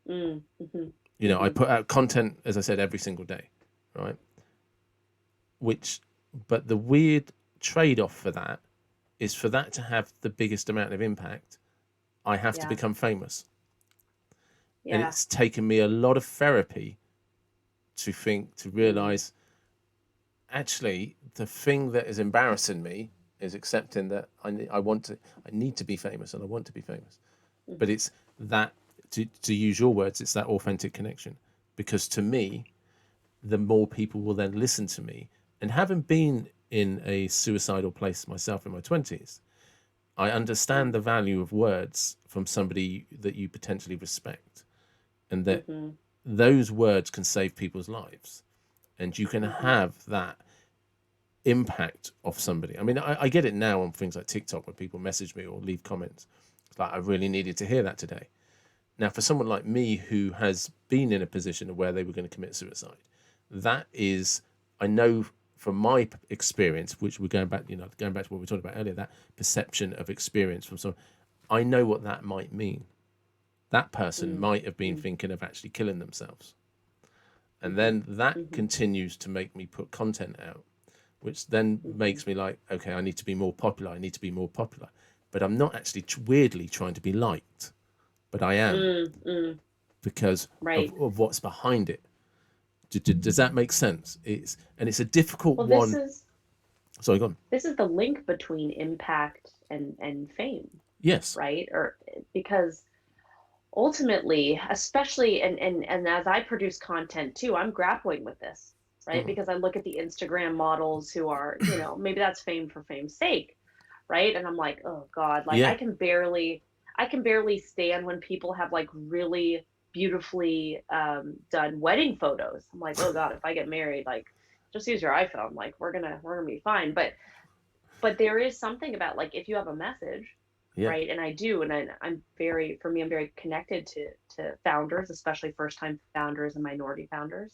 Mm. Mm-hmm. I Mm-hmm. put out content, as I said, every single day, right? Which, but the weird trade off for that is for that to have the biggest amount of impact, I have to Yeah. become famous. And Yeah. it's taken me a lot of therapy to Mm. realize actually the thing that is embarrassing me is accepting that I need to be famous and I want to be famous. But Mm-hmm. it's that, to use your words, it's that authentic connection. Because to me, the more people will then listen to me. And having been in a suicidal place myself in my 20s, I understand Mm. the value of words from somebody that you potentially respect, and that Mm-hmm. those words can save people's lives. And you can Mm-hmm. have that impact of somebody. I mean, I get it now on things like TikTok when people message me or leave comments. It's like, I really needed to hear that today. Now, for someone like me who has been in a position of where they were going to commit suicide, that is, I know from my experience, which we're going back to what we were talking about earlier, that perception of experience from someone, I know what that might mean. That person Mm. might have been Mm. thinking of actually killing themselves. And Mm-hmm. then that Mm-hmm. continues to make me put content out, which then Mm-hmm. makes me like, okay, I need to be more popular. I need to be more popular. But I'm not actually weirdly trying to be liked, but I am Mm. Mm. because Right. of what's behind it. Does that make sense? It's a difficult Well, this one. is Sorry, go on. this is the link between impact and fame, Yes. right? Or because ultimately, especially and as I produce content too, I'm grappling with this, right? Mm-hmm. Because I look at the Instagram models who are, maybe that's fame for fame's sake, right? And I'm like, oh God, like Yeah. I can barely stand when people have like really beautifully done wedding photos. I'm like, oh God, if I get married, like just use your iPhone. Like we're gonna be fine. But there is something about like if you have a message, Yeah. right? And I do, and I'm very, for me, I'm very connected to founders, especially first time founders and minority founders.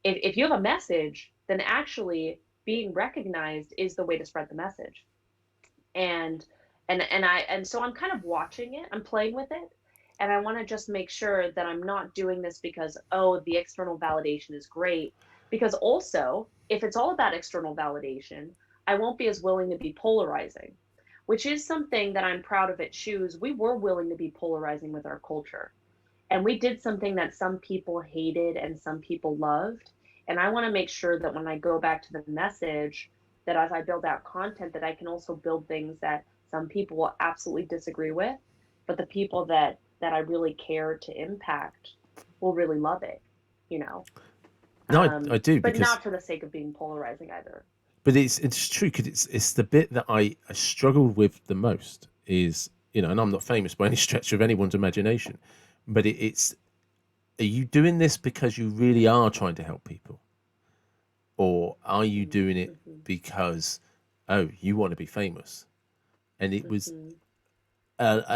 If you have a message, then actually being recognized is the way to spread the message. And and so I'm kind of watching it, I'm playing with it, and I want to just make sure that I'm not doing this because, oh, the external validation is great. Because also, if it's all about external validation, I won't be as willing to be polarizing, which is something that I'm proud of at Chewse. We were willing to be polarizing with our culture, and we did something that some people hated and some people loved. And I want to make sure that when I go back to the message, that as I build out content, that I can also build things that some people will absolutely disagree with, but the people that I really care to impact will really love it, you know. No, I do, But because not for the sake of being polarizing either. but it's true, because it's the bit that I struggled with the most is, and I'm not famous by any stretch of anyone's imagination, but it's, are you doing this because you really are trying to help people, or are you doing it Mm-hmm. because, oh, you want to be famous? And it was Mm-hmm.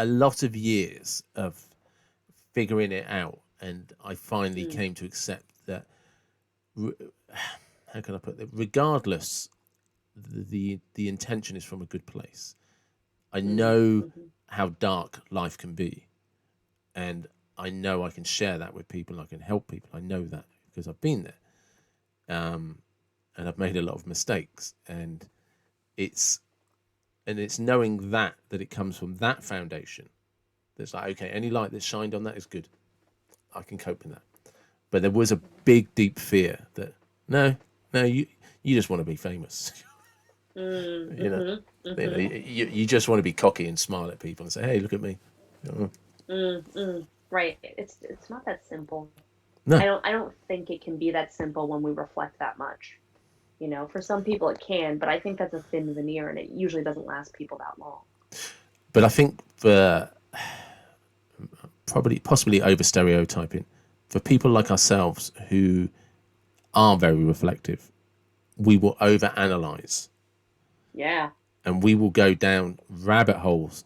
a lot of years of figuring it out, and I finally Mm-hmm. came to accept that. How can I put that? Regardless, the intention is from a good place. I know Mm-hmm. how dark life can be, and I know I can share that with people. I can help people. I know that because I've been there, and I've made a lot of mistakes, and it's it's knowing that it comes from that foundation. That's like, okay, any light that's shined on that is good. I can cope in that. But there was a big, deep fear that no, no, you just want to be famous. you know, Mm-hmm. Mm-hmm. you just want to be cocky and smile at people and say, hey, look at me. Oh, Mm-hmm. Right. It's not that simple. no, I don't think it can be that simple when we reflect that much. You know, for some people it can, but I think that's a thin veneer and it usually doesn't last people that long. but I think for probably possibly over stereotyping, for people like ourselves who are very reflective, we will over analyze, Yeah. and we will go down rabbit holes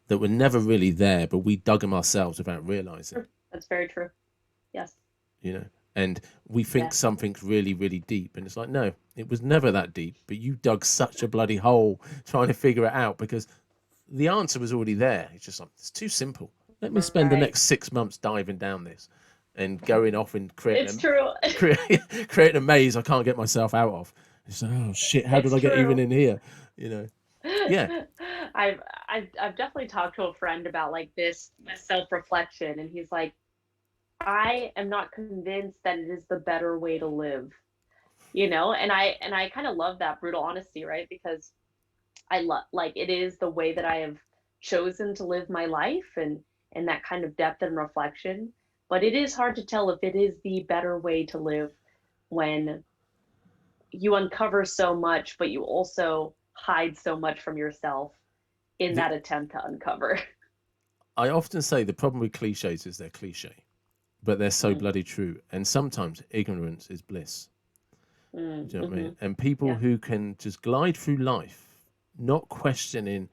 that were never really there, but we dug them ourselves without realizing. That's very true. Yes. you know and we think Yeah. something's really, really deep, and it's like, no, it was never that deep, but you dug such a bloody hole trying to figure it out, because the answer was already there. It's just like, it's too simple. Let me spend the Right. next 6 months diving down this and going off and It's true. creating a maze I can't get myself out of. It's like, oh shit, how did It's I get even true. in here? you know yeah. I've definitely talked to a friend about like this self-reflection, and he's like, I am not convinced that it is the better way to live. You know, and I kind of love that brutal honesty, right? Because I love, like, it is the way that I have chosen to live my life, and that kind of depth and reflection. But it is hard to tell if it is the better way to live when you uncover so much, but you also hide so much from yourself in the, that attempt to uncover. I often say the problem with cliches is they're cliche, but they're so Mm, bloody true, and sometimes ignorance is bliss. mm, Do you know what I mm-hmm. mean? And people Yeah. who can just glide through life, not questioning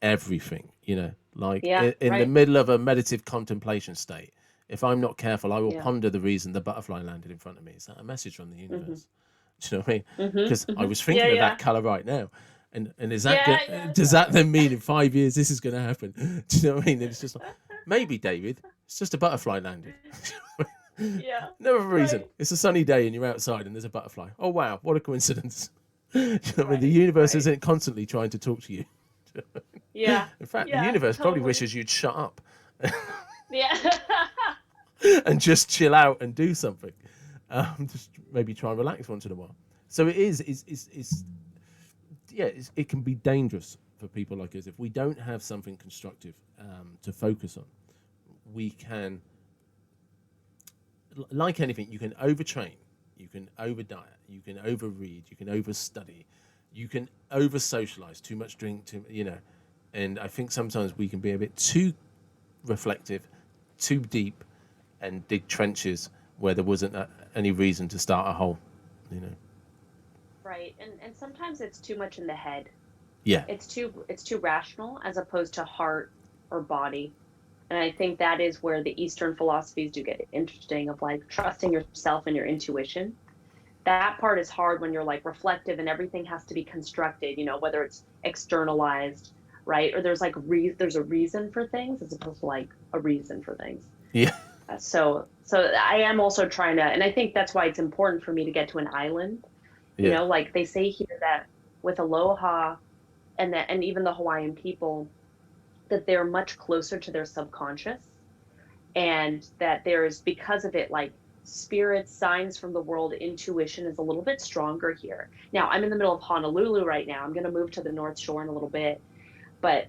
everything, like Yeah. in the Right. middle of a meditative contemplation state, if I'm not careful, I will Yeah. ponder the reason the butterfly landed in front of me. Is that a message from the Mm-hmm. universe? Do you know what I mean? Because Mm-hmm. I Mm-hmm. was Yeah. thinking of that Yeah. color right now. And is that Yeah. Yeah. does that then mean in 5 years this is going to happen? Do you know what I mean? And it's just like, maybe, David, it's just a butterfly landed. Yeah. No other reason. Right. It's a sunny day and you're outside and there's a butterfly. Oh wow, what a coincidence! Do you know what I mean? The Right. universe Right. isn't constantly trying to talk to you. Yeah. In fact, the Yeah. universe probably Totally. wishes you'd shut up Yeah. and just chill out and do something. Just maybe try and relax once in a while. So it is. It can be dangerous for people like us if we don't have something constructive to focus on. We can, like anything, you can overtrain, you can overdiet, you can overread, you can overstudy, you can over socialize, too much drink, and I think sometimes we can be a bit too reflective, too deep, and dig trenches where there wasn't any reason to start a hole, you know. Right. And sometimes it's too much in the head. Yeah, It's too rational as opposed to heart or body. And I think that is where the Eastern philosophies do get interesting, of like trusting yourself and your intuition. That part is hard when you're like reflective and everything has to be constructed, whether it's externalized, right? Or there's like there's a reason for things as opposed to like a reason for things. yeah, So I am also trying to, and I think that's why it's important for me to get to an island. yeah, Like they say here that with aloha and even the Hawaiian people, that they're much closer to their subconscious, and that there's, because of it, like spirit signs from the world, intuition is a little bit stronger here. Now I'm in the middle of Honolulu right now. I'm going to move to the North Shore in a little bit, but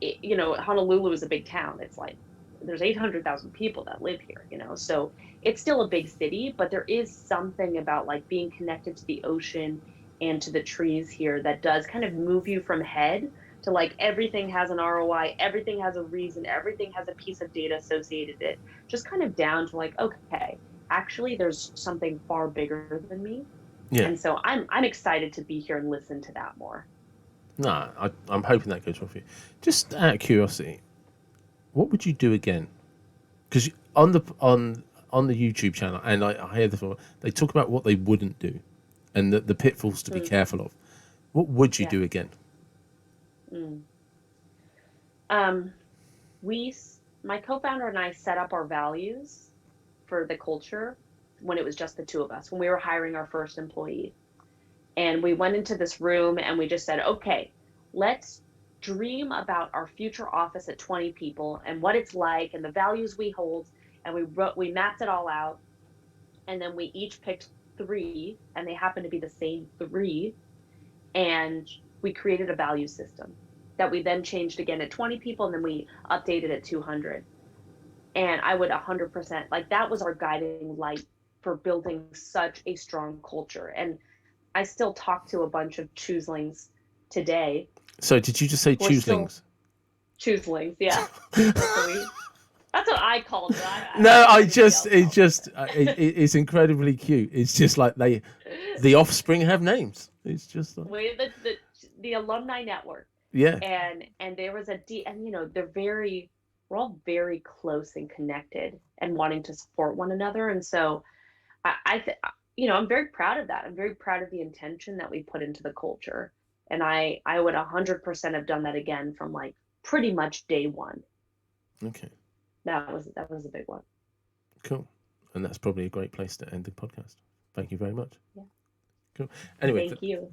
Honolulu is a big town. It's like there's 800,000 people that live here, so it's still a big city, but there is something about like being connected to the ocean and to the trees here that does kind of move you from head to like everything has an ROI, everything has a reason, everything has a piece of data associated with it, just kind of down to like, okay, actually there's something far bigger than me. yeah. And so I'm excited to be here and listen to that more. No, I'm hoping that goes well for you. Just out of curiosity, what would you do again? Because on the YouTube channel, and I hear they talk about what they wouldn't do, and the pitfalls to be Mm, careful of. What would you yeah. do again? Mm. Um, my co-founder and I set up our values for the culture when it was just the two of us, when we were hiring our first employee. And we went into this room and we just said, okay, let's dream about our future office at 20 people and what it's like and the values we hold. And we mapped it all out. And then we each picked three, and they happened to be the same three. And we created a value system that we then changed again at 20 people, and then we updated at 200. And I would 100%, like, that was our guiding light for building such a strong culture. And I still talk to a bunch of chooselings today So did you just say who are still chooselings? chooselings. Yeah. That's what I called it. I don't No, know what anybody else calls it's incredibly cute. It's just like the it. offspring have names. It's just like, We the alumni network, yeah. and there was and we're all very close and connected and wanting to support one another. And so I'm very proud of that. I'm very proud of the intention that we put into the culture. And I would 100% have done that again from like pretty much day one. Okay, That was a big one. cool. And that's probably a great place to end the podcast. Thank you very much. Yeah. Cool. Anyway, Thank you.